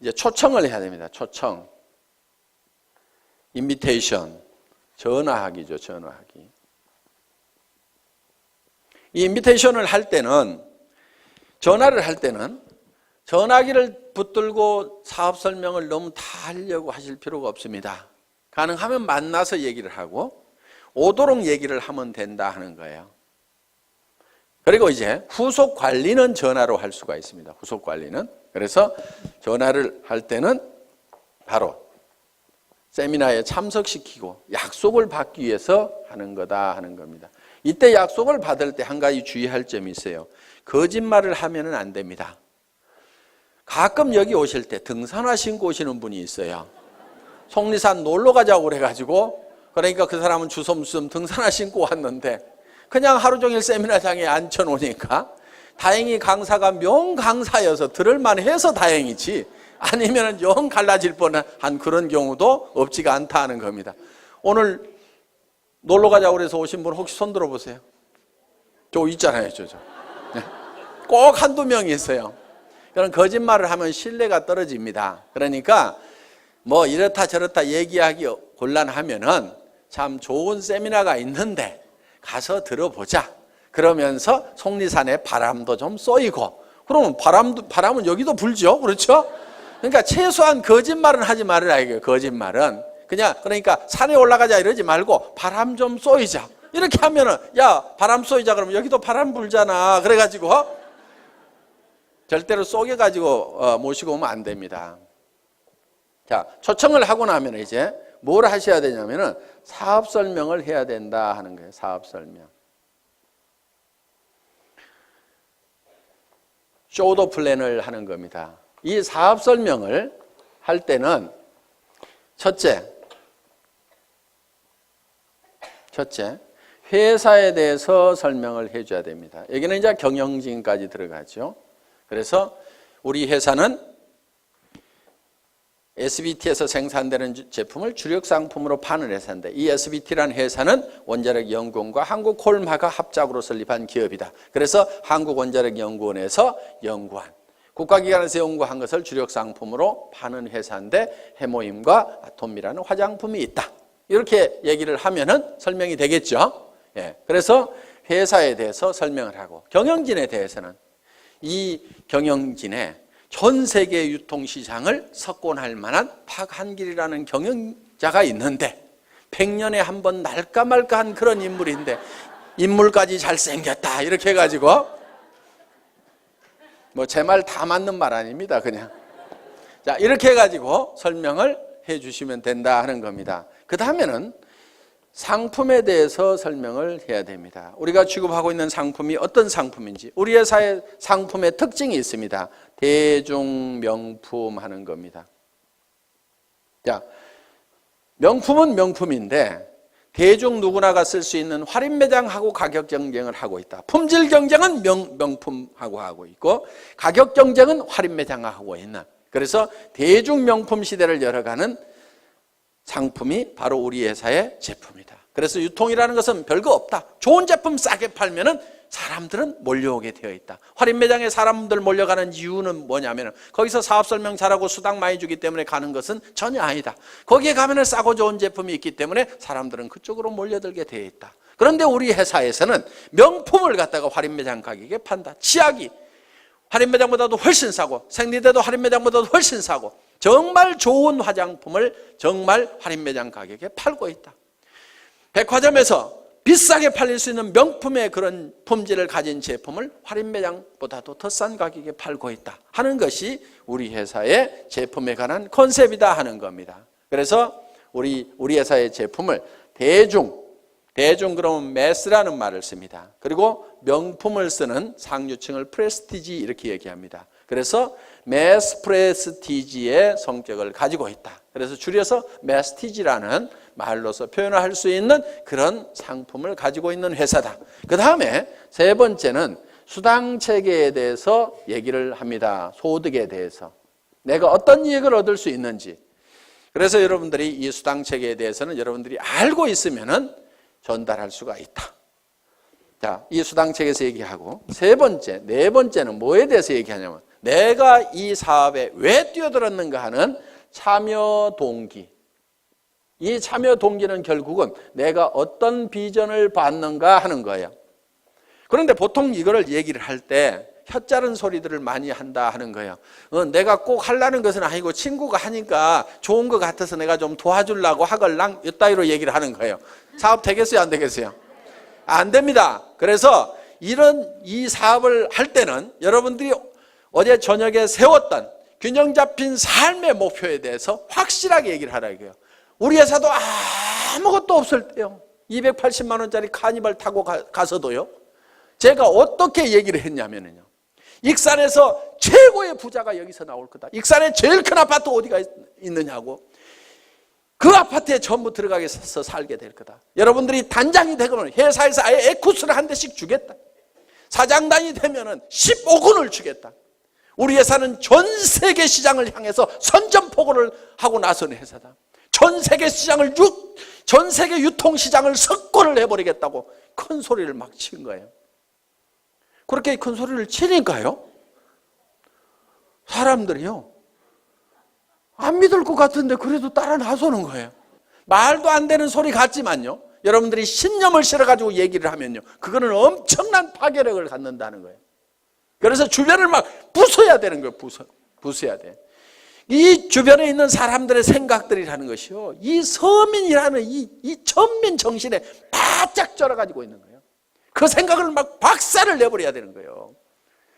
이제 초청을 해야 됩니다. 초청. 인비테이션, 전화하기죠. 전화하기. 이 인비테이션을 할 때는, 전화를 할 때는 전화기를 붙들고 사업 설명을 너무 다 하려고 하실 필요가 없습니다. 가능하면 만나서 얘기를 하고 오도록 얘기를 하면 된다 하는 거예요. 그리고 이제 후속 관리는 전화로 할 수가 있습니다. 후속 관리는. 그래서 전화를 할 때는 바로 세미나에 참석시키고 약속을 받기 위해서 하는 거다 하는 겁니다. 이때 약속을 받을 때 한 가지 주의할 점이 있어요. 거짓말을 하면은 안 됩니다. 가끔 여기 오실 때 등산화 신고 오시는 분이 있어요. 속리산 놀러 가자고 그래가지고, 그러니까 그 사람은 주섬주섬 등산화 신고 왔는데 그냥 하루 종일 세미나장에 앉혀놓으니까 다행히 강사가 명강사여서 들을만 해서 다행이지, 아니면 영 갈라질 뻔한 그런 경우도 없지가 않다 하는 겁니다. 오늘 놀러 가자고 그래서 오신 분 혹시 손 들어보세요. 저 있잖아요. 저. 네. 꼭 한두 명이 있어요. 그런 거짓말을 하면 신뢰가 떨어집니다. 그러니까 뭐 이렇다 저렇다 얘기하기 곤란하면은 참 좋은 세미나가 있는데 가서 들어보자. 그러면서 속리산에 바람도 좀 쏘이고, 그러면 바람은 여기도 불죠. 그렇죠? 그러니까 최소한 거짓말은 하지 말으라 이거예요. 거짓말은 그냥, 그러니까 산에 올라가자 이러지 말고 바람 좀 쏘이자 이렇게 하면은, 야 바람 쏘이자 그러면 여기도 바람 불잖아. 그래가지고 절대로 쏘개가지고 모시고 오면 안 됩니다. 자, 초청을 하고 나면 이제 뭘 하셔야 되냐면은 사업 설명을 해야 된다 하는 거예요. 사업 설명. 쇼도 플랜을 하는 겁니다. 이 사업 설명을 할 때는 첫째, 회사에 대해서 설명을 해줘야 됩니다. 여기는 이제 경영진까지 들어가죠. 그래서 우리 회사는 SBT에서 생산되는 제품을 주력 상품으로 파는 회사인데, 이 SBT라는 회사는 원자력연구원과 한국콜마가 합작으로 설립한 기업이다. 그래서 한국원자력연구원에서 연구한, 국가기관에서 연구한 것을 주력 상품으로 파는 회사인데 해모임과 아톰이라는 화장품이 있다. 이렇게 얘기를 하면은 설명이 되겠죠. 예. 그래서 회사에 대해서 설명을 하고, 경영진에 대해서는 이 경영진의 전 세계 유통시장을 석권할 만한 박한길이라는 경영자가 있는데 100년에 한 번 날까 말까한 그런 인물인데 인물까지 잘생겼다 이렇게 해가지고, 뭐 제 말 다 맞는 말 아닙니다. 그냥 자 이렇게 해가지고 설명을 해주시면 된다 하는 겁니다. 그 다음에는 상품에 대해서 설명을 해야 됩니다. 우리가 취급하고 있는 상품이 어떤 상품인지, 우리 회사의 상품의 특징이 있습니다. 대중명품 하는 겁니다. 자, 명품은 명품인데 대중 누구나가 쓸 수 있는 할인매장하고 가격 경쟁을 하고 있다. 품질 경쟁은 명품하고 하고 있고, 가격 경쟁은 할인매장하고 있는, 그래서 대중명품 시대를 열어가는 상품이 바로 우리 회사의 제품이다. 그래서 유통이라는 것은 별거 없다. 좋은 제품 싸게 팔면은 사람들은 몰려오게 되어 있다. 할인 매장에 사람들 몰려가는 이유는 뭐냐면 거기서 사업 설명 잘하고 수당 많이 주기 때문에 가는 것은 전혀 아니다. 거기에 가면은 싸고 좋은 제품이 있기 때문에 사람들은 그쪽으로 몰려들게 되어 있다. 그런데 우리 회사에서는 명품을 갖다가 할인 매장 가격에 판다. 치약이 할인 매장보다도 훨씬 싸고, 생리대도 할인 매장보다도 훨씬 싸고, 정말 좋은 화장품을 정말 할인 매장 가격에 팔고 있다. 백화점에서 비싸게 팔릴 수 있는 명품의 그런 품질을 가진 제품을 할인 매장보다도 더 싼 가격에 팔고 있다 하는 것이 우리 회사의 제품에 관한 컨셉이다 하는 겁니다. 그래서 우리 회사의 제품을 대중 그러면 매스라는 말을 씁니다. 그리고 명품을 쓰는 상류층을 프레스티지 이렇게 얘기합니다. 그래서 매스 프레스티지의 성격을 가지고 있다. 그래서 줄여서 매스티지라는 말로서 표현할 수 있는 그런 상품을 가지고 있는 회사다. 그 다음에 세 번째는 수당 체계에 대해서 얘기를 합니다. 소득에 대해서 내가 어떤 이익을 얻을 수 있는지. 그래서 여러분들이 이 수당 체계에 대해서는 여러분들이 알고 있으면은 전달할 수가 있다. 자, 이 수당 체계에서 얘기하고, 네 번째는 뭐에 대해서 얘기하냐면 내가 이 사업에 왜 뛰어들었는가 하는 참여 동기. 이 참여 동기는 결국은 내가 어떤 비전을 받는가 하는 거예요. 그런데 보통 이거를 얘기를 할 때 혀짜른 소리들을 많이 한다 하는 거예요. 내가 꼭 하려는 것은 아니고 친구가 하니까 좋은 것 같아서 내가 좀 도와주려고 하걸랑 이따위로 얘기를 하는 거예요. 사업 되겠어요, 안 되겠어요? 안 됩니다. 그래서 이 사업을 할 때는 여러분들이 어제 저녁에 세웠던 균형 잡힌 삶의 목표에 대해서 확실하게 얘기를 하라 이거예요. 우리 회사도 아무것도 없을 때요, 280만 원짜리 카니발 타고 가서도요, 제가 어떻게 얘기를 했냐면요, 익산에서 최고의 부자가 여기서 나올 거다. 익산에 제일 큰 아파트 어디가 있느냐고. 그 아파트에 전부 들어가서 살게 될 거다. 여러분들이 단장이 되거나 회사에서 아예 에쿠스를 한 대씩 주겠다. 사장단이 되면은 15군을 주겠다. 우리 회사는 전 세계 시장을 향해서 선전포고를 하고 나서는 회사다. 전 세계 시장을 전 세계 유통 시장을 석권을 해버리겠다고 큰 소리를 막 친 거예요. 그렇게 큰 소리를 치니까요, 사람들이요, 안 믿을 것 같은데 그래도 따라 나서는 거예요. 말도 안 되는 소리 같지만요, 여러분들이 신념을 실어가지고 얘기를 하면요, 그거는 엄청난 파괴력을 갖는다는 거예요. 그래서 주변을 막 부숴야 되는 거예요. 부숴야 돼. 이 주변에 있는 사람들의 생각들이라는 것이요, 이 서민이라는 이 천민 정신에 바짝 쩔어가지고 있는 거예요. 그 생각을 막 박살을 내버려야 되는 거예요.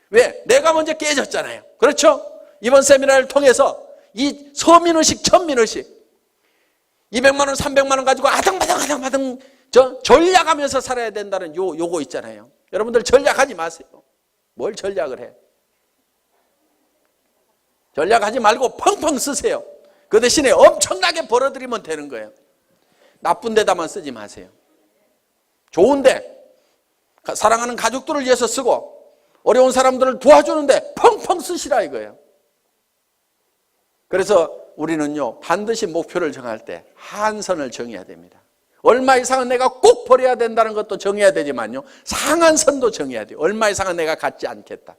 왜? 내가 먼저 깨졌잖아요. 그렇죠? 이번 세미나를 통해서 이 서민의식, 천민의식, 200만 원, 300만 원 가지고 아등바등 전략하면서 살아야 된다는 요거 있잖아요. 여러분들 전략하지 마세요. 뭘 전략을 해? 전략하지 말고 펑펑 쓰세요. 그 대신에 엄청나게 벌어들이면 되는 거예요. 나쁜 데다만 쓰지 마세요. 좋은데, 사랑하는 가족들을 위해서 쓰고 어려운 사람들을 도와주는데 펑펑 쓰시라 이거예요. 그래서 우리는요, 반드시 목표를 정할 때 한선을 정해야 됩니다. 얼마 이상은 내가 꼭 버려야 된다는 것도 정해야 되지만요, 상한선도 정해야 돼요. 얼마 이상은 내가 갖지 않겠다.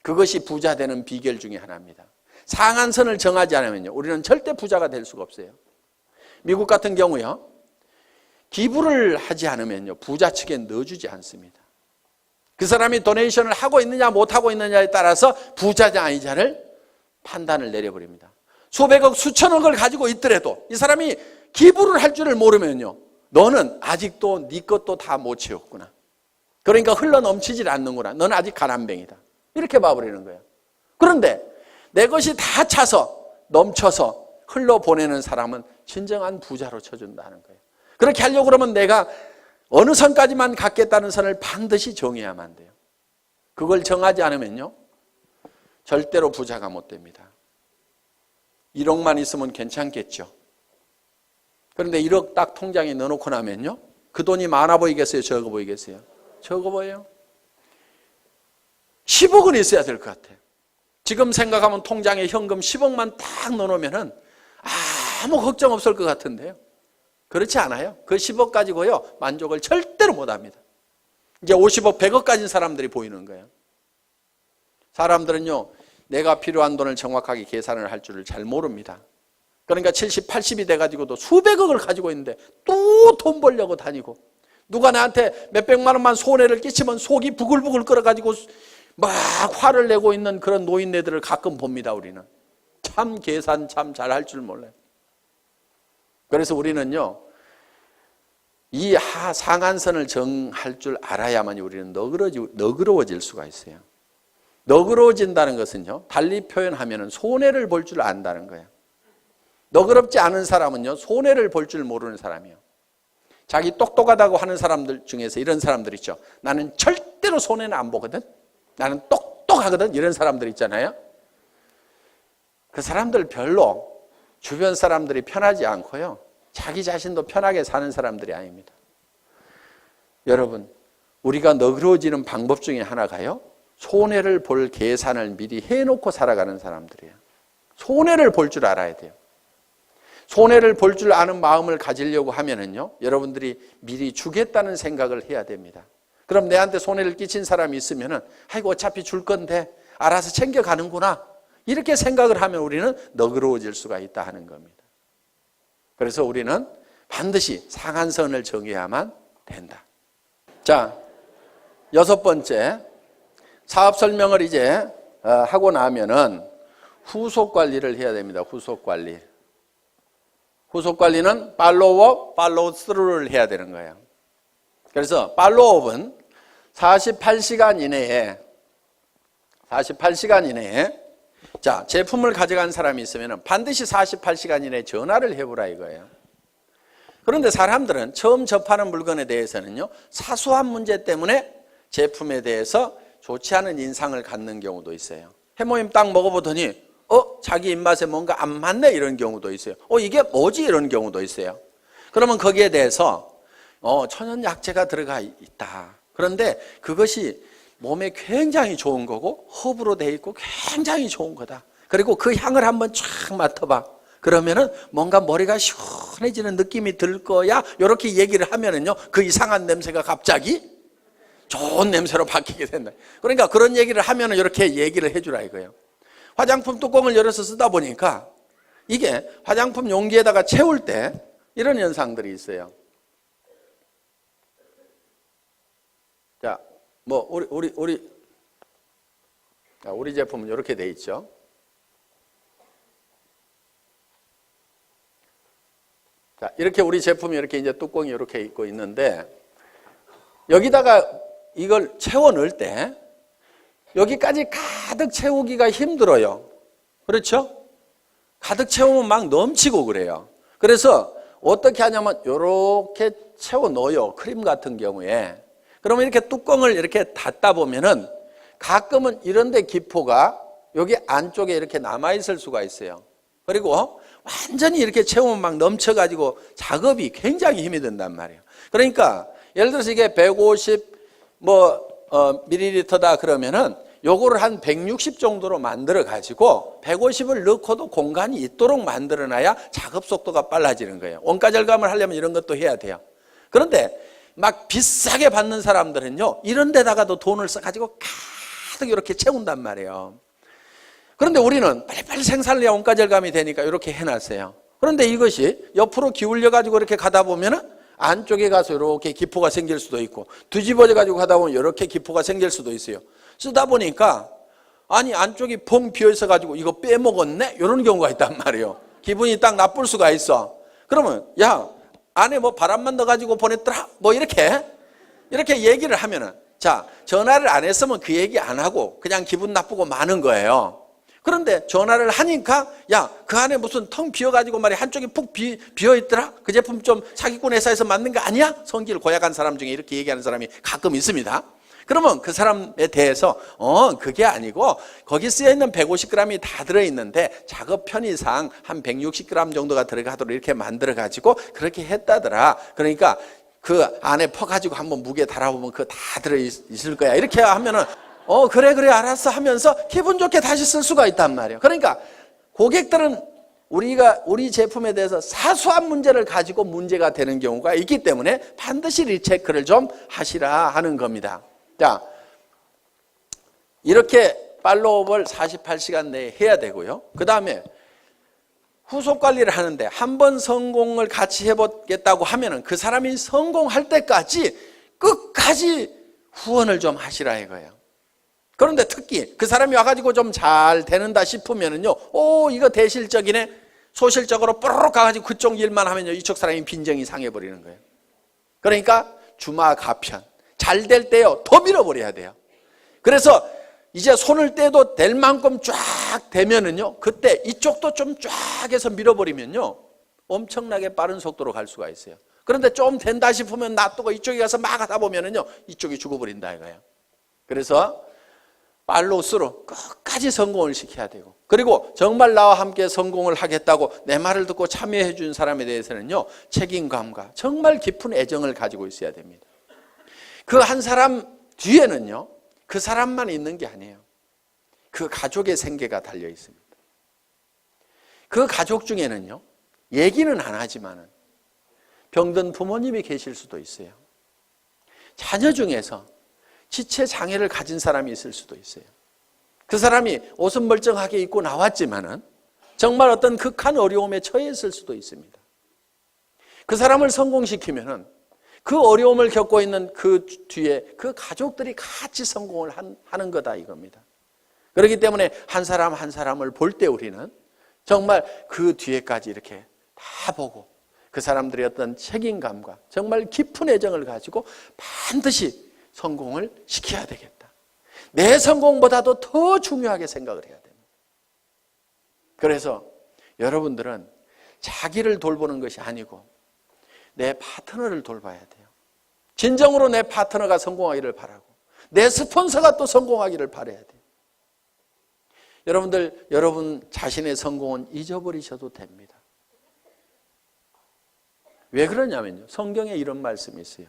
그것이 부자 되는 비결 중에 하나입니다. 상한선을 정하지 않으면요, 우리는 절대 부자가 될 수가 없어요. 미국 같은 경우요, 기부를 하지 않으면요, 부자 측에 넣어주지 않습니다. 그 사람이 도네이션을 하고 있느냐 못하고 있느냐에 따라서 부자냐 아니냐를 판단을 내려버립니다. 수백억 수천억을 가지고 있더라도 이 사람이 기부를 할 줄을 모르면요, 너는 아직도 네 것도 다 못 채웠구나. 그러니까 흘러넘치질 않는구나. 너는 아직 가난뱅이다. 이렇게 봐버리는 거예요. 그런데 내 것이 다 차서 넘쳐서 흘러보내는 사람은 진정한 부자로 쳐준다는 거예요. 그렇게 하려고 그러면 내가 어느 선까지만 갖겠다는 선을 반드시 정해야만 돼요. 그걸 정하지 않으면요, 절대로 부자가 못 됩니다. 1억만 있으면 괜찮겠죠. 그런데 1억 딱 통장에 넣어놓고 나면요, 그 돈이 많아 보이겠어요? 적어 보이겠어요? 적어 보여요. 10억은 있어야 될 것 같아요. 지금 생각하면 통장에 현금 10억만 딱 넣어놓으면 아무 걱정 없을 것 같은데요. 그렇지 않아요. 그 10억 가지고요, 만족을 절대로 못합니다. 이제 50억, 100억 가진 사람들이 보이는 거예요. 사람들은요, 내가 필요한 돈을 정확하게 계산을 할 줄을 잘 모릅니다. 그러니까 70, 80이 돼가지고도 수백억을 가지고 있는데 또 돈 벌려고 다니고, 누가 나한테 몇백만 원만 손해를 끼치면 속이 부글부글 끓어가지고 막 화를 내고 있는 그런 노인네들을 가끔 봅니다. 우리는 참 계산 참 잘할 줄 몰라요. 그래서 우리는요, 이 상한선을 정할 줄 알아야만 우리는 너그러워질 수가 있어요. 너그러워진다는 것은요, 달리 표현하면 손해를 볼 줄 안다는 거예요. 너그럽지 않은 사람은요, 손해를 볼 줄 모르는 사람이에요. 자기 똑똑하다고 하는 사람들 중에서 이런 사람들 있죠. 나는 절대로 손해는 안 보거든, 나는 똑똑하거든, 이런 사람들 있잖아요. 그 사람들 별로 주변 사람들이 편하지 않고요, 자기 자신도 편하게 사는 사람들이 아닙니다. 여러분, 우리가 너그러워지는 방법 중에 하나가요, 손해를 볼 계산을 미리 해놓고 살아가는 사람들이에요. 손해를 볼 줄 알아야 돼요. 손해를 볼 줄 아는 마음을 가지려고 하면은요, 여러분들이 미리 주겠다는 생각을 해야 됩니다. 그럼 내한테 손해를 끼친 사람이 있으면은, 아이고 어차피 줄 건데 알아서 챙겨가는구나, 이렇게 생각을 하면 우리는 너그러워질 수가 있다 하는 겁니다. 그래서 우리는 반드시 상한선을 정해야만 된다. 자, 6번째, 사업 설명을 이제 하고 나면은 후속 관리를 해야 됩니다. 후속 관리. 후속 관리는 팔로우업, 팔로우 스루를 해야 되는 거예요. 그래서 팔로우업은 48시간 이내에 자, 제품을 가져간 사람이 있으면 반드시 48시간 이내에 전화를 해보라 이거예요. 그런데 사람들은 처음 접하는 물건에 대해서는요, 사소한 문제 때문에 제품에 대해서 좋지 않은 인상을 갖는 경우도 있어요. 해모임 딱 먹어보더니 자기 입맛에 뭔가 안 맞네 이런 경우도 있어요. 이게 뭐지 이런 경우도 있어요. 그러면 거기에 대해서 천연약재가 들어가 있다. 그런데 그것이 몸에 굉장히 좋은 거고 허브로 돼 있고 굉장히 좋은 거다. 그리고 그 향을 한번 쫙 맡아봐. 그러면은 뭔가 머리가 시원해지는 느낌이 들 거야. 이렇게 얘기를 하면은요, 그 이상한 냄새가 갑자기 좋은 냄새로 바뀌게 된다. 그러니까 그런 얘기를 하면은 이렇게 얘기를 해주라 이거예요. 화장품 뚜껑을 열어서 쓰다 보니까 이게 화장품 용기에다가 채울 때 이런 현상들이 있어요. 자, 뭐 우리 제품은 이렇게 돼 있죠. 자, 이렇게 우리 제품이 이렇게 이제 뚜껑이 이렇게 있고 있는데 여기다가 이걸 채워 넣을 때 여기까지 가득 채우기가 힘들어요. 그렇죠? 가득 채우면 막 넘치고 그래요. 그래서 어떻게 하냐면 이렇게 채워 넣어요. 크림 같은 경우에. 그러면 이렇게 뚜껑을 이렇게 닫다 보면은 가끔은 이런데 기포가 여기 안쪽에 이렇게 남아있을 수가 있어요. 그리고 완전히 이렇게 채우면 막 넘쳐가지고 작업이 굉장히 힘이 든단 말이에요. 그러니까 예를 들어서 이게 150 밀리리터다 그러면은 요거를 한 160 정도로 만들어 가지고 150을 넣고도 공간이 있도록 만들어 놔야 작업 속도가 빨라지는 거예요. 원가 절감을 하려면 이런 것도 해야 돼요. 그런데 막 비싸게 받는 사람들은요, 이런 데다가도 돈을 써 가지고 가득 이렇게 채운단 말이에요. 그런데 우리는 빨리빨리 생산을 해야 원가 절감이 되니까 이렇게 해놨어요. 그런데 이것이 옆으로 기울여 가지고 이렇게 가다 보면은 안쪽에 가서 이렇게 기포가 생길 수도 있고, 뒤집어져 가지고 가다 보면 이렇게 기포가 생길 수도 있어요. 쓰다 보니까 아니 안쪽이 펑 비어 있어 가지고 이거 빼먹었네 이런 경우가 있단 말이에요. 기분이 딱 나쁠 수가 있어. 그러면 야, 안에 뭐 바람만 넣어 가지고 보냈더라 뭐 이렇게 얘기를 하면은, 자, 전화를 안 했으면 그 얘기 안 하고 그냥 기분 나쁘고 마는 거예요. 그런데 전화를 하니까 야, 그 안에 무슨 텅 비어가지고 말이야 한쪽이 푹 비어있더라. 그 제품 좀 사기꾼 회사에서 만든 거 아니야? 성질 고약한 사람 중에 이렇게 얘기하는 사람이 가끔 있습니다. 그러면 그 사람에 대해서 그게 아니고 거기 쓰여있는 150g이 다 들어있는데 작업 편의상 한 160g 정도가 들어가도록 이렇게 만들어가지고 그렇게 했다더라. 그러니까 그 안에 퍼가지고 한번 무게 달아보면 그거 다 들어있을 거야. 이렇게 하면은 그래 알았어 하면서 기분 좋게 다시 쓸 수가 있단 말이에요. 그러니까 고객들은 우리 제품에 대해서 사소한 문제를 가지고 문제가 되는 경우가 있기 때문에 반드시 리체크를 좀 하시라 하는 겁니다. 자, 이렇게 팔로우업을 48시간 내에 해야 되고요. 그 다음에 후속 관리를 하는데 한 번 성공을 같이 해보겠다고 하면은 그 사람이 성공할 때까지 끝까지 후원을 좀 하시라 이거예요. 그런데 특히 그 사람이 와가지고 좀 잘 되는다 싶으면은요, 이거 대실적이네. 소실적으로 뽀로록 가가지고 그쪽 일만 하면요, 이쪽 사람이 빈정이 상해버리는 거예요. 그러니까 주마가편. 잘 될 때요, 더 밀어버려야 돼요. 그래서 이제 손을 떼도 될 만큼 쫙 되면은요, 그때 이쪽도 좀 쫙 해서 밀어버리면요, 엄청나게 빠른 속도로 갈 수가 있어요. 그런데 좀 된다 싶으면 놔두고 이쪽에 가서 막 하다 보면은요, 이쪽이 죽어버린다 이거예요. 그래서 팔로우스루 끝까지 성공을 시켜야 되고, 그리고 정말 나와 함께 성공을 하겠다고 내 말을 듣고 참여해 준 사람에 대해서는요, 책임감과 정말 깊은 애정을 가지고 있어야 됩니다. 그 한 사람 뒤에는요, 그 사람만 있는 게 아니에요. 그 가족의 생계가 달려 있습니다. 그 가족 중에는요, 얘기는 안 하지만은 병든 부모님이 계실 수도 있어요. 자녀 중에서 지체 장애를 가진 사람이 있을 수도 있어요. 그 사람이 옷은 멀쩡하게 입고 나왔지만은 정말 어떤 극한 어려움에 처해 있을 수도 있습니다. 그 사람을 성공시키면은 그 어려움을 겪고 있는 그 뒤에 그 가족들이 같이 성공을 하는 거다 이겁니다. 그렇기 때문에 한 사람 한 사람을 볼 때 우리는 정말 그 뒤에까지 이렇게 다 보고 그 사람들의 어떤 책임감과 정말 깊은 애정을 가지고 반드시 성공을 시켜야 되겠다. 내 성공보다도 더 중요하게 생각을 해야 됩니다. 그래서 여러분들은 자기를 돌보는 것이 아니고 내 파트너를 돌봐야 돼요. 진정으로 내 파트너가 성공하기를 바라고 내 스폰서가 또 성공하기를 바라야 돼요. 여러분들, 여러분 자신의 성공은 잊어버리셔도 됩니다. 왜 그러냐면요. 성경에 이런 말씀이 있어요.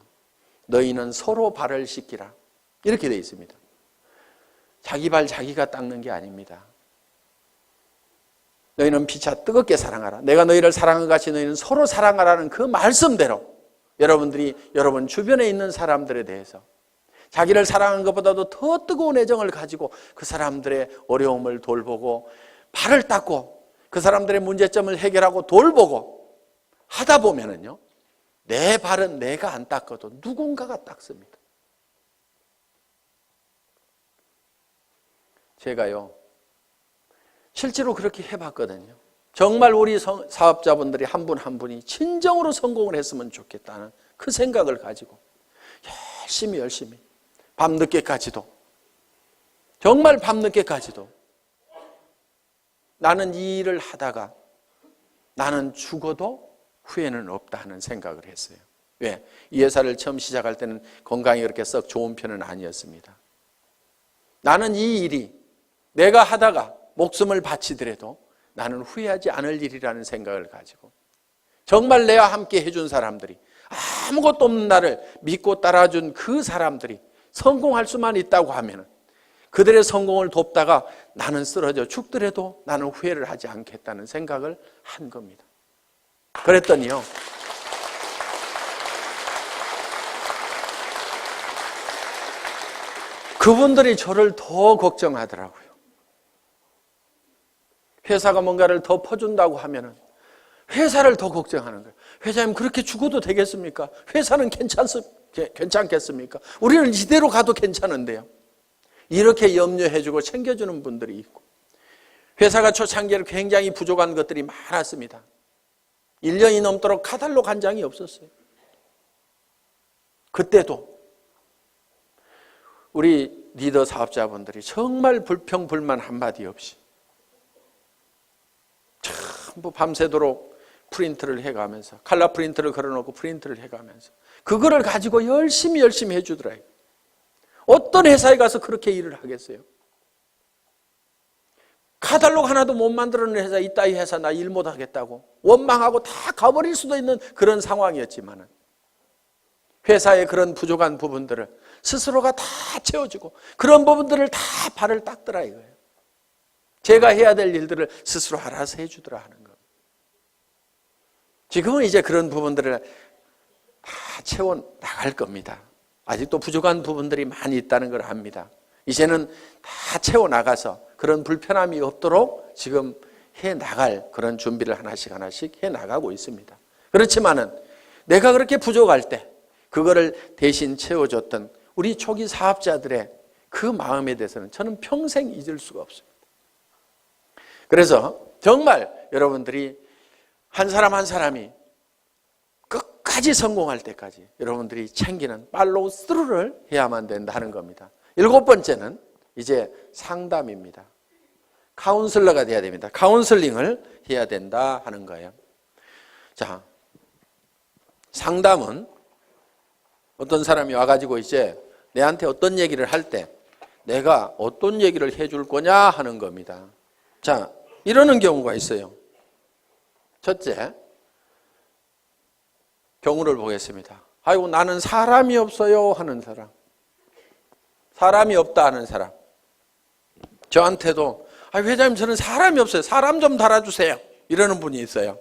너희는 서로 발을 씻기라. 이렇게 되어 있습니다. 자기 발 자기가 닦는 게 아닙니다. 너희는 피차 뜨겁게 사랑하라. 내가 너희를 사랑한 것 같이 너희는 서로 사랑하라는 그 말씀대로 여러분들이 여러분 주변에 있는 사람들에 대해서 자기를 사랑하는 것보다도 더 뜨거운 애정을 가지고 그 사람들의 어려움을 돌보고 발을 닦고 그 사람들의 문제점을 해결하고 돌보고 하다 보면은요, 내 발은 내가 안 닦아도 누군가가 닦습니다. 제가요, 실제로 그렇게 해봤거든요. 정말 우리 사업자분들이 한 분 한 분이 진정으로 성공을 했으면 좋겠다는 그 생각을 가지고 열심히 밤늦게까지도, 정말 밤늦게까지도 나는 이 일을 하다가 나는 죽어도 후회는 없다 하는 생각을 했어요. 왜? 이 회사를 처음 시작할 때는 건강이 그렇게 썩 좋은 편은 아니었습니다. 나는 이 일이 내가 하다가 목숨을 바치더라도 나는 후회하지 않을 일이라는 생각을 가지고 정말 내와 함께 해준 사람들이 아무것도 없는 나를 믿고 따라준 그 사람들이 성공할 수만 있다고 하면 그들의 성공을 돕다가 나는 쓰러져 죽더라도 나는 후회를 하지 않겠다는 생각을 한 겁니다. 그랬더니요, 그분들이 저를 더 걱정하더라고요. 회사가 뭔가를 더 퍼준다고 하면은 회사를 더 걱정하는 거예요. 회장님 그렇게 죽어도 되겠습니까? 회사는 괜찮겠습니까? 우리는 이대로 가도 괜찮은데요. 이렇게 염려해주고 챙겨주는 분들이 있고, 회사가 초창기에 굉장히 부족한 것들이 많았습니다. 1년이 넘도록 카탈로그 한 장이 없었어요. 그때도 우리 리더 사업자분들이 정말 불평불만 한마디 없이 전부 밤새도록 프린트를 해가면서, 칼라 프린트를 걸어놓고 프린트를 해가면서 그거를 가지고 열심히 해주더라고요. 어떤 회사에 가서 그렇게 일을 하겠어요? 카탈로그 하나도 못 만들어낸 회사, 이따위 회사 나 일 못하겠다고 원망하고 다 가버릴 수도 있는 그런 상황이었지만 회사의 그런 부족한 부분들을 스스로가 다 채워주고 그런 부분들을 다 발을 닦더라 이거예요. 제가 해야 될 일들을 스스로 알아서 해주더라 하는 거. 지금은 이제 그런 부분들을 다 채워나갈 겁니다. 아직도 부족한 부분들이 많이 있다는 걸 압니다. 이제는 다 채워나가서 그런 불편함이 없도록 지금 해나갈 그런 준비를 하나씩 해나가고 있습니다. 그렇지만은 내가 그렇게 부족할 때 그거를 대신 채워줬던 우리 초기 사업자들의 그 마음에 대해서는 저는 평생 잊을 수가 없습니다. 그래서 정말 여러분들이 한 사람 한 사람이 끝까지 성공할 때까지 여러분들이 챙기는 팔로우 스루를 해야만 된다는 겁니다. 7번째는 이제 상담입니다. 카운슬러가 돼야 됩니다. 카운슬링을 해야 된다 하는 거예요. 자, 상담은 어떤 사람이 와가지고 이제 내한테 어떤 얘기를 할 때 내가 어떤 얘기를 해줄 거냐 하는 겁니다. 자, 이러는 경우가 있어요. 첫째, 경우를 보겠습니다. 아이고 나는 사람이 없어요 하는 사람, 사람이 없다 하는 사람. 저한테도 회장님 저는 사람이 없어요. 사람 좀 달아주세요. 이러는 분이 있어요.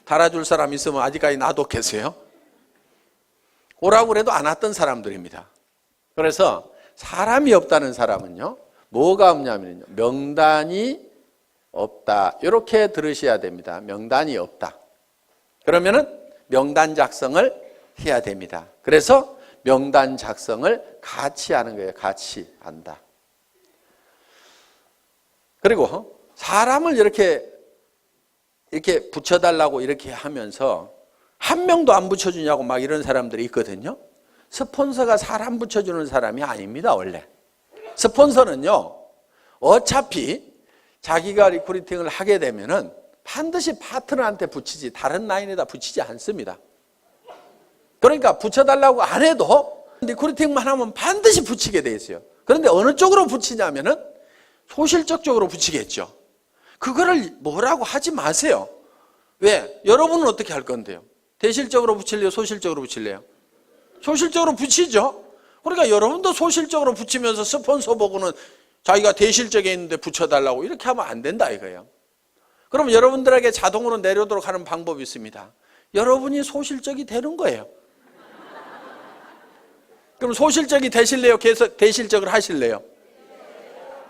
달아줄 사람 있으면 아직까지 놔뒀겠어요? 오라고 그래도 안 왔던 사람들입니다. 그래서 사람이 없다는 사람은요, 뭐가 없냐면요, 명단이 없다. 이렇게 들으셔야 됩니다. 명단이 없다. 그러면은 명단 작성을 해야 됩니다. 그래서 명단 작성을 같이 하는 거예요. 같이 한다. 그리고 사람을 이렇게 붙여달라고 이렇게 하면서 한 명도 안 붙여주냐고 막 이런 사람들이 있거든요. 스폰서가 사람 붙여주는 사람이 아닙니다, 원래. 스폰서는요, 어차피 자기가 리크루팅을 하게 되면은 반드시 파트너한테 붙이지 다른 라인에다 붙이지 않습니다. 그러니까 붙여달라고 안 해도 리크루팅만 하면 반드시 붙이게 돼 있어요. 그런데 어느 쪽으로 붙이냐면은 소실적 쪽으로 붙이겠죠. 그거를 뭐라고 하지 마세요. 왜? 여러분은 어떻게 할 건데요? 대실적으로 붙일래요? 소실적으로 붙일래요? 소실적으로 붙이죠. 그러니까 여러분도 소실적으로 붙이면서 스폰서 보고는 자기가 대실적에 있는데 붙여달라고 이렇게 하면 안 된다 이거예요. 그럼 여러분들에게 자동으로 내려오도록 하는 방법이 있습니다. 여러분이 소실적이 되는 거예요. 그럼 소실적이 되실래요? 계속 대실적을 하실래요?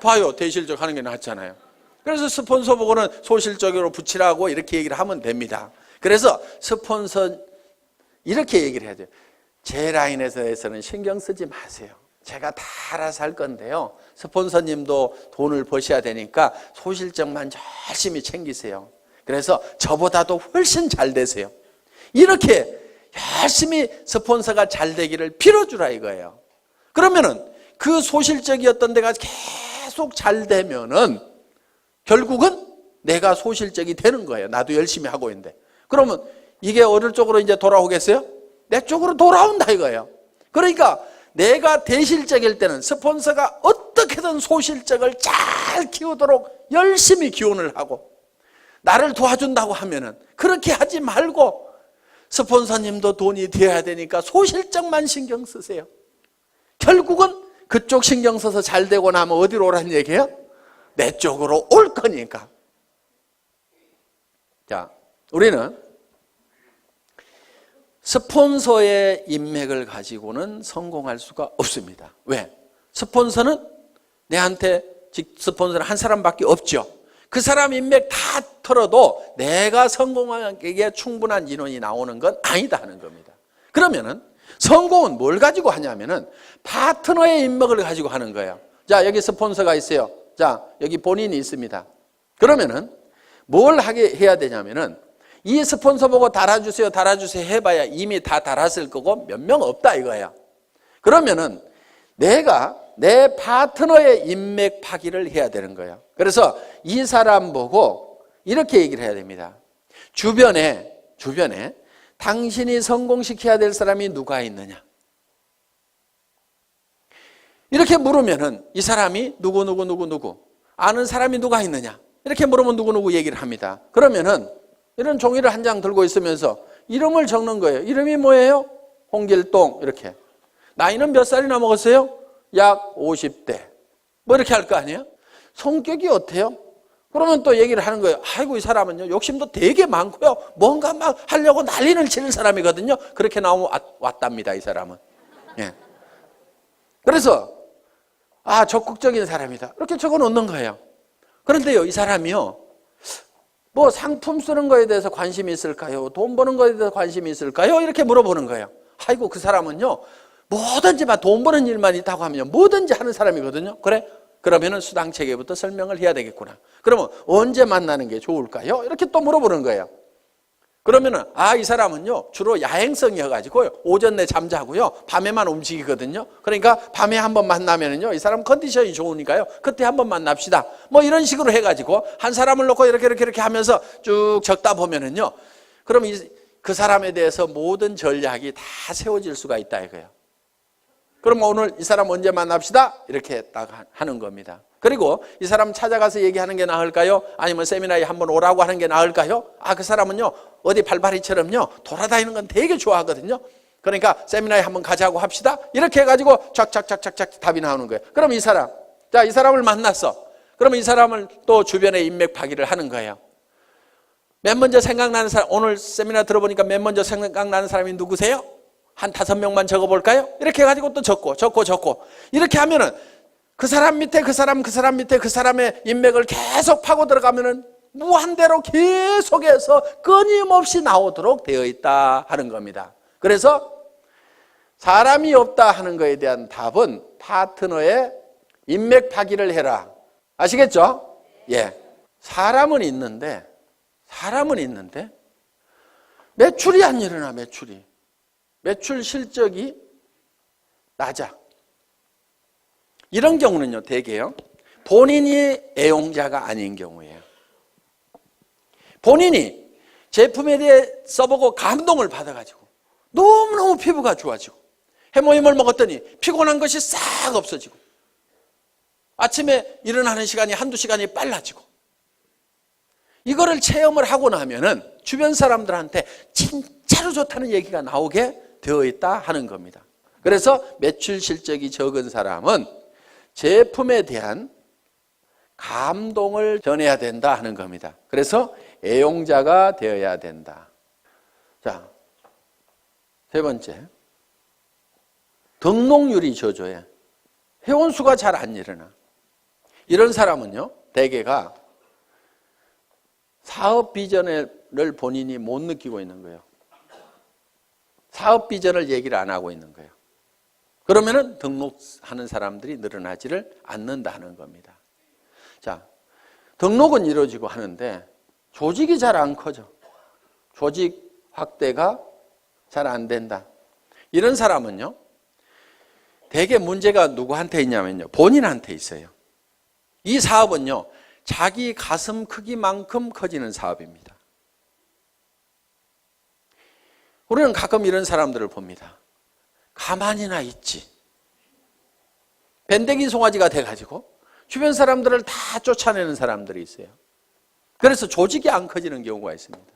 봐요. 대실적 하는 게 낫잖아요. 그래서 스폰서 보고는 소실적으로 붙이라고 이렇게 얘기를 하면 됩니다. 그래서 스폰서 이렇게 얘기를 해야 돼요. 제 라인에서는 신경 쓰지 마세요. 제가 다 알아서 할 건데요. 스폰서님도 돈을 버셔야 되니까 소실적만 열심히 챙기세요. 그래서 저보다도 훨씬 잘 되세요. 이렇게 열심히 스폰서가 잘 되기를 빌어주라 이거예요. 그러면은 그 소실적이었던 데가 계속 잘 되면은 결국은 내가 소실적이 되는 거예요. 나도 열심히 하고 있는데. 그러면 이게 어느 쪽으로 이제 돌아오겠어요? 내 쪽으로 돌아온다 이거예요. 그러니까 내가 대실적일 때는 스폰서가 어떻게든 소실적을 잘 키우도록 열심히 기원을 하고 나를 도와준다고 하면은 그렇게 하지 말고 스폰서님도 돈이 되어야 되니까 소실적만 신경 쓰세요. 결국은 그쪽 신경 써서 잘 되고 나면 어디로 오라는 얘기예요? 내 쪽으로 올 거니까. 자, 우리는 스폰서의 인맥을 가지고는 성공할 수가 없습니다. 왜? 스폰서는 내한테 스폰서는 한 사람밖에 없죠. 그 사람 인맥 다 털어도 내가 성공하기에 충분한 인원이 나오는 건 아니다 하는 겁니다. 그러면은 성공은 뭘 가지고 하냐면은 파트너의 인맥을 가지고 하는 거예요. 자, 여기 스폰서가 있어요. 자, 여기 본인이 있습니다. 그러면은 뭘 해야 되냐면은 이 스폰서 보고 달아주세요 해봐야 이미 다 달았을 거고 몇 명 없다 이거야. 그러면은 내가 내 파트너의 인맥 파기를 해야 되는 거예요. 그래서 이 사람 보고 이렇게 얘기를 해야 됩니다. 주변에 당신이 성공시켜야 될 사람이 누가 있느냐. 이렇게 물으면은 이 사람이 누구 아는 사람이 누가 있느냐. 이렇게 물으면 누구 얘기를 합니다. 그러면은 이런 종이를 한 장 들고 있으면서 이름을 적는 거예요. 이름이 뭐예요? 홍길동 이렇게. 나이는 몇 살이나 먹었어요? 약 50대. 뭐 이렇게 할 거 아니에요? 성격이 어때요? 그러면 또 얘기를 하는 거예요. 아이고 이 사람은요 욕심도 되게 많고요. 뭔가 막 하려고 난리를 치는 사람이거든요. 그렇게 나오면 왔답니다 이 사람은. 예. 그래서 적극적인 사람이다. 이렇게 적어 놓는 거예요. 그런데요 이 사람이요. 뭐 상품 쓰는 거에 대해서 관심이 있을까요? 돈 버는 거에 대해서 관심이 있을까요? 이렇게 물어보는 거예요. 아이고 그 사람은요 뭐든지 돈 버는 일만 있다고 하면 뭐든지 하는 사람이거든요. 그래? 그러면은 수당 체계부터 설명을 해야 되겠구나. 그러면 언제 만나는 게 좋을까요? 이렇게 또 물어보는 거예요. 그러면은 이 사람은요 주로 야행성이어가지고요 오전 내 잠자고요 밤에만 움직이거든요. 그러니까 밤에 한번 만나면은요 이 사람 컨디션이 좋으니까요 그때 한번 만납시다. 뭐 이런 식으로 해가지고 한 사람을 놓고 이렇게 하면서 쭉 적다 보면은요 그럼 그 사람에 대해서 모든 전략이 다 세워질 수가 있다 이거예요. 그럼 오늘 이 사람 언제 만납시다 이렇게 딱 하는 겁니다. 그리고 이 사람 찾아가서 얘기하는 게 나을까요? 아니면 세미나에 한번 오라고 하는 게 나을까요? 그 사람은요 어디 발바리처럼요 돌아다니는 건 되게 좋아하거든요. 그러니까 세미나에 한번 가자고 합시다. 이렇게 해가지고 쫙쫙쫙쫙 답이 나오는 거예요. 그럼 이 사람을 만났어. 그럼 이 사람을 또 주변에 인맥 파기를 하는 거예요. 맨 먼저 생각나는 사람, 오늘 세미나 들어보니까 맨 먼저 생각나는 사람이 누구세요? 한 5명만 적어볼까요? 이렇게 해가지고 또 적고 이렇게 하면은 그 사람 밑에 그 사람의 인맥을 계속 파고 들어가면은 무한대로 계속해서 끊임없이 나오도록 되어 있다 하는 겁니다. 그래서 사람이 없다 하는 것에 대한 답은 파트너의 인맥 파기를 해라. 아시겠죠? 예. 사람은 있는데 매출이 안 일어나. 매출 실적이 낮아. 이런 경우는요, 대개요, 본인이 애용자가 아닌 경우예요. 본인이 제품에 대해 써보고 감동을 받아가지고 너무너무 피부가 좋아지고 해모임을 먹었더니 피곤한 것이 싹 없어지고 아침에 일어나는 시간이 한두 시간이 빨라지고 이거를 체험을 하고 나면은 주변 사람들한테 진짜로 좋다는 얘기가 나오게 되어 있다 하는 겁니다. 그래서 매출 실적이 적은 사람은 제품에 대한 감동을 전해야 된다 하는 겁니다. 그래서 애용자가 되어야 된다. 자, 세 번째, 등록률이 저조해. 회원수가 잘 안 일어나. 이런 사람은요, 대개가 사업 비전을 본인이 못 느끼고 있는 거예요. 사업 비전을 얘기를 안 하고 있는 거예요. 그러면은 등록하는 사람들이 늘어나지를 않는다는 겁니다. 자, 등록은 이루어지고 하는데 조직이 잘 안 커져. 조직 확대가 잘 안 된다. 이런 사람은요, 대개 문제가 누구한테 있냐면요, 본인한테 있어요. 이 사업은요, 자기 가슴 크기만큼 커지는 사업입니다. 우리는 가끔 이런 사람들을 봅니다. 가만히나 있지. 밴댕이 송아지가 돼가지고 주변 사람들을 다 쫓아내는 사람들이 있어요. 그래서 조직이 안 커지는 경우가 있습니다.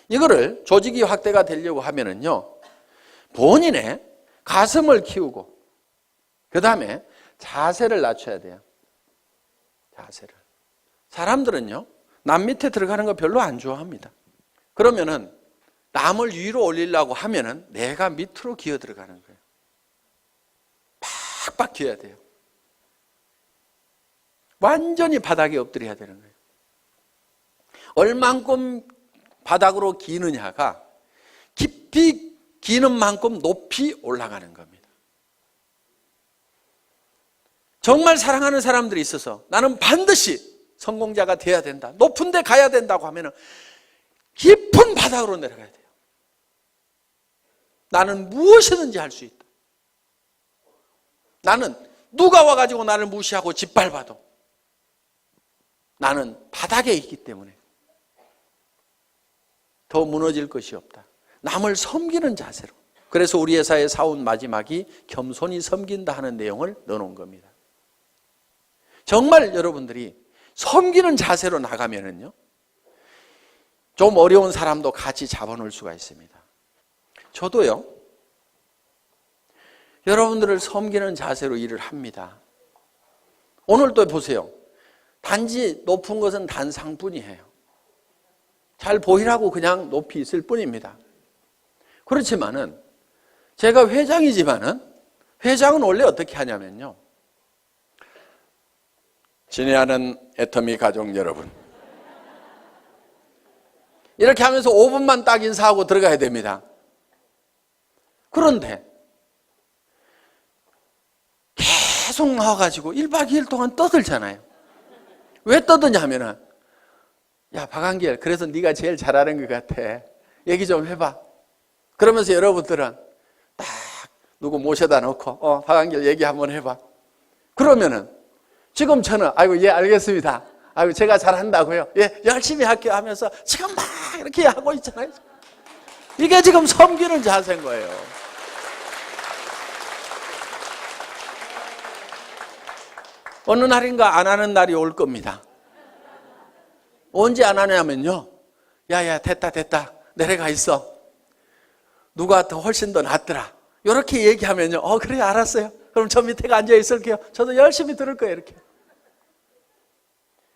이거를 조직이 확대가 되려고 하면은요, 본인의 가슴을 키우고 그 다음에 자세를 낮춰야 돼요. 자세를. 사람들은요, 남 밑에 들어가는 거 별로 안 좋아합니다. 그러면은 남을 위로 올리려고 하면은 내가 밑으로 기어 들어가는 거예요. 팍팍 기어야 돼요. 완전히 바닥에 엎드려야 되는 거예요. 얼만큼 바닥으로 기느냐가 깊이 기는 만큼 높이 올라가는 겁니다. 정말 사랑하는 사람들이 있어서 나는 반드시 성공자가 돼야 된다, 높은 데 가야 된다고 하면 깊은 바닥으로 내려가야 돼요. 나는 무엇이든지 할 수 있다. 나는 누가 와가지고 나를 무시하고 짓밟아도 나는 바닥에 있기 때문에 더 무너질 것이 없다. 남을 섬기는 자세로. 그래서 우리 회사의 사원 마지막이 겸손히 섬긴다 하는 내용을 넣어놓은 겁니다. 정말 여러분들이 섬기는 자세로 나가면은요, 좀 어려운 사람도 같이 잡아놓을 수가 있습니다. 저도요, 여러분들을 섬기는 자세로 일을 합니다. 오늘도 보세요. 단지 높은 것은 단상뿐이에요. 잘 보이라고 그냥 높이 있을 뿐입니다. 그렇지만은 제가 회장이지만은 회장은 원래 어떻게 하냐면요, 친애하는 애터미 가족 여러분, 이렇게 하면서 5분만 딱 인사하고 들어가야 됩니다. 그런데 계속 나와가지고 1박 2일 동안 떠들잖아요. 왜 떠드냐면은, 야 박한길, 그래서 네가 제일 잘하는 것 같아, 얘기 좀 해봐. 그러면서 여러분들은 딱 누구 모셔다 놓고 박한길 얘기 한번 해봐. 그러면은 지금 저는 아이고 예 알겠습니다, 아이고 제가 잘한다고요, 예 열심히 할게요 하면서 지금 막 이렇게 하고 있잖아요. 이게 지금 섬기는 자세인 거예요. 어느 날인가 안 하는 날이 올 겁니다. 언제 안 하냐면요, 야야 됐다 내려가 있어, 누가 더 훨씬 더 낫더라, 이렇게 얘기하면요, 그래 알았어요, 그럼 저 밑에 앉아 있을게요, 저도 열심히 들을 거예요, 이렇게.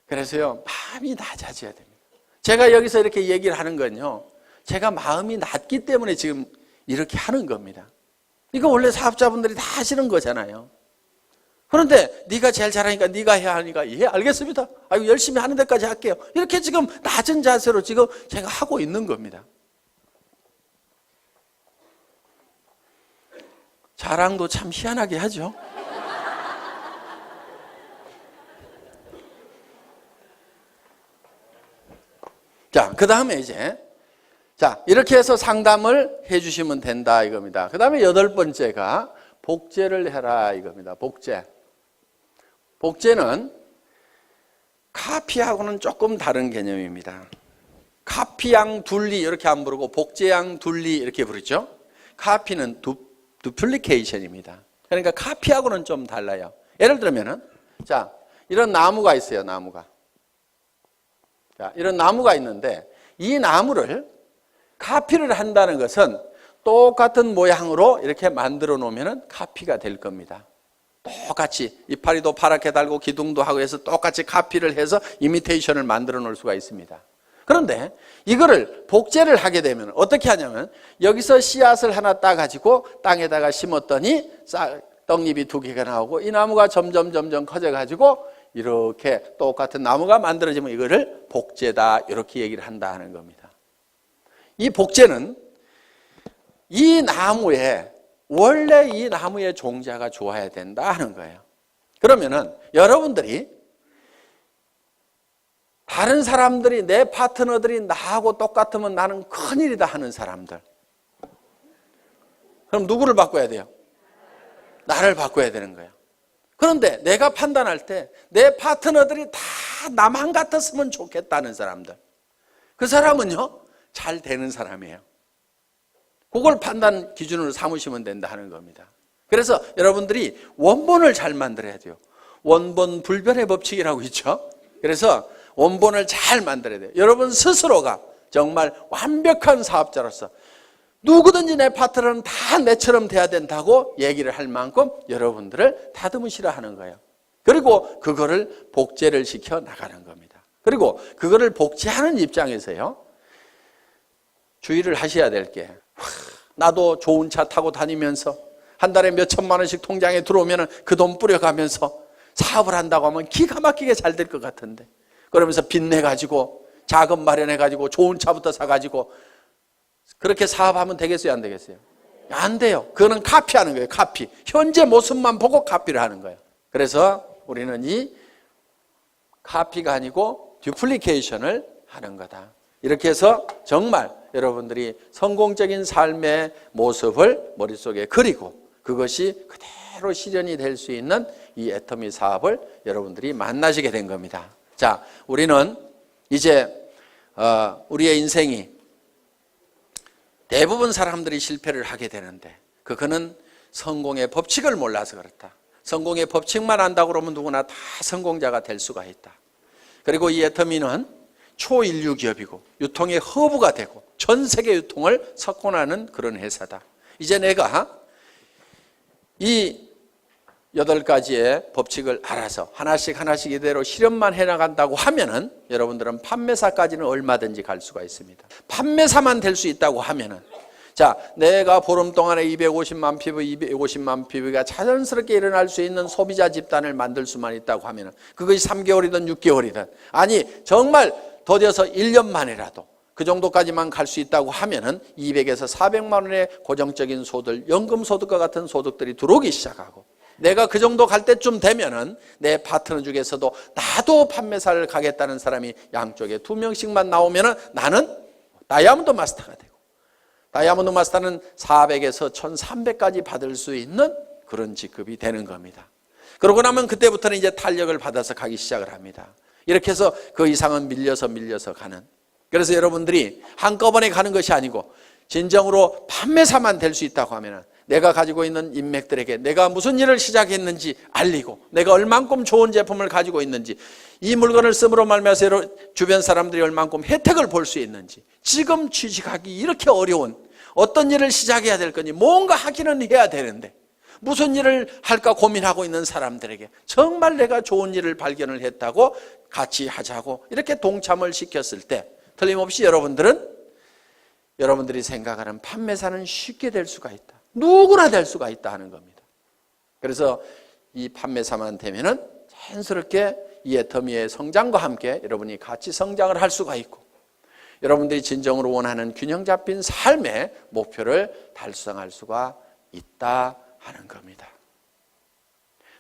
그래서요, 마음이 낮아져야 됩니다. 제가 여기서 이렇게 얘기를 하는 건요, 제가 마음이 낮기 때문에 지금 이렇게 하는 겁니다. 이거 원래 사업자분들이 다 하시는 거잖아요. 그런데 네가 제일 잘하니까 네가 해야 하니까 예, 알겠습니다. 아이고, 열심히 하는 데까지 할게요. 이렇게 지금 낮은 자세로 지금 제가 하고 있는 겁니다. 자랑도 참 희한하게 하죠. 자, 그 다음에 이제, 자, 이렇게 해서 상담을 해 주시면 된다 이겁니다. 그 다음에 8번째가 복제를 해라 이겁니다. 복제. 복제는 카피하고는 조금 다른 개념입니다. 카피양 둘리 이렇게 안 부르고 복제양 둘리 이렇게 부르죠. 카피는 두플리케이션입니다. 그러니까 카피하고는 좀 달라요. 예를 들면은, 자, 이런 나무가 있어요, 나무가. 자, 이런 나무가 있는데, 이 나무를 카피를 한다는 것은 똑같은 모양으로 이렇게 만들어 놓으면 카피가 될 겁니다. 똑같이 이파리도 파랗게 달고 기둥도 하고 해서 똑같이 카피를 해서 이미테이션을 만들어 놓을 수가 있습니다. 그런데 이거를 복제를 하게 되면 어떻게 하냐면, 여기서 씨앗을 하나 따가지고 땅에다가 심었더니 떡잎이 2개가 나오고 이 나무가 점점 커져가지고 이렇게 똑같은 나무가 만들어지면 이거를 복제다 이렇게 얘기를 한다 하는 겁니다. 이 복제는 이 나무에 원래 이 나무의 종자가 좋아야 된다 하는 거예요. 그러면은 여러분들이 다른 사람들이, 내 파트너들이 나하고 똑같으면 나는 큰일이다 하는 사람들, 그럼 누구를 바꿔야 돼요? 나를 바꿔야 되는 거예요. 그런데 내가 판단할 때 내 파트너들이 다 나만 같았으면 좋겠다는 사람들, 그 사람은요 잘 되는 사람이에요. 그걸 판단 기준으로 삼으시면 된다 하는 겁니다. 그래서 여러분들이 원본을 잘 만들어야 돼요. 원본 불변의 법칙이라고 있죠. 그래서 원본을 잘 만들어야 돼요. 여러분 스스로가 정말 완벽한 사업자로서 누구든지 내 파트너는 다 내처럼 돼야 된다고 얘기를 할 만큼 여러분들을 다듬으시라 하는 거예요. 그리고 그거를 복제를 시켜 나가는 겁니다. 그리고 그거를 복제하는 입장에서요, 주의를 하셔야 될 게, 나도 좋은 차 타고 다니면서 한 달에 몇 천만 원씩 통장에 들어오면 그 돈 뿌려가면서 사업을 한다고 하면 기가 막히게 잘 될 것 같은데, 그러면서 빚내가지고 자금 마련해가지고 좋은 차부터 사가지고 그렇게 사업하면 되겠어요, 안 되겠어요? 안 돼요. 그거는 카피하는 거예요. 카피. 현재 모습만 보고 카피를 하는 거예요. 그래서 우리는 이 카피가 아니고 듀플리케이션을 하는 거다. 이렇게 해서 정말 여러분들이 성공적인 삶의 모습을 머릿속에 그리고 그것이 그대로 실현이 될 수 있는 이 애터미 사업을 여러분들이 만나시게 된 겁니다. 자, 우리는 이제 우리의 인생이 대부분 사람들이 실패를 하게 되는데, 그거는 성공의 법칙을 몰라서 그렇다. 성공의 법칙만 안다고 그러면 누구나 다 성공자가 될 수가 있다. 그리고 이 애터미는 초인류 기업이고 유통의 허브가 되고 전 세계 유통을 석권하는 그런 회사다. 이제 내가 이 8가지의 법칙을 알아서 하나씩 이대로 실현만 해나간다고 하면은 여러분들은 판매사까지는 얼마든지 갈 수가 있습니다. 판매사만 될 수 있다고 하면은, 자, 내가 보름 동안에 250만 피부, 250만 피부가 자연스럽게 일어날 수 있는 소비자 집단을 만들 수만 있다고 하면은, 그것이 3개월이든 6개월이든, 아니 정말 더뎌서 1년 만이라도 그 정도까지만 갈 수 있다고 하면은 200에서 400만 원의 고정적인 소득, 연금소득과 같은 소득들이 들어오기 시작하고, 내가 그 정도 갈 때쯤 되면은 내 파트너 중에서도 나도 판매사를 가겠다는 사람이 양쪽에 2명씩만 나오면은 나는 다이아몬드 마스터가 되고, 다이아몬드 마스터는 400에서 1300까지 받을 수 있는 그런 직급이 되는 겁니다. 그러고 나면 그때부터는 이제 탄력을 받아서 가기 시작을 합니다. 이렇게 해서 그 이상은 밀려서 가는. 그래서 여러분들이 한꺼번에 가는 것이 아니고 진정으로 판매사만 될 수 있다고 하면은 내가 가지고 있는 인맥들에게 내가 무슨 일을 시작했는지 알리고, 내가 얼만큼 좋은 제품을 가지고 있는지, 이 물건을 씀으로 말미암아서 주변 사람들이 얼만큼 혜택을 볼 수 있는지, 지금 취직하기 이렇게 어려운 어떤 일을 시작해야 될 거니 뭔가 하기는 해야 되는데 무슨 일을 할까 고민하고 있는 사람들에게 정말 내가 좋은 일을 발견을 했다고 같이 하자고 이렇게 동참을 시켰을 때 틀림없이 여러분들이 생각하는 판매사는 쉽게 될 수가 있다. 누구나 될 수가 있다 하는 겁니다. 그래서 이 판매사만 되면은 자연스럽게 이 애터미의 성장과 함께 여러분이 같이 성장을 할 수가 있고, 여러분들이 진정으로 원하는 균형 잡힌 삶의 목표를 달성할 수가 있다 하는 겁니다.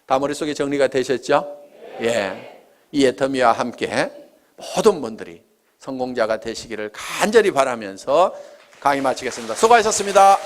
다 머릿속에 정리가 되셨죠? 예. 이 애터미와 함께 모든 분들이 성공자가 되시기를 간절히 바라면서 강의 마치겠습니다. 수고하셨습니다.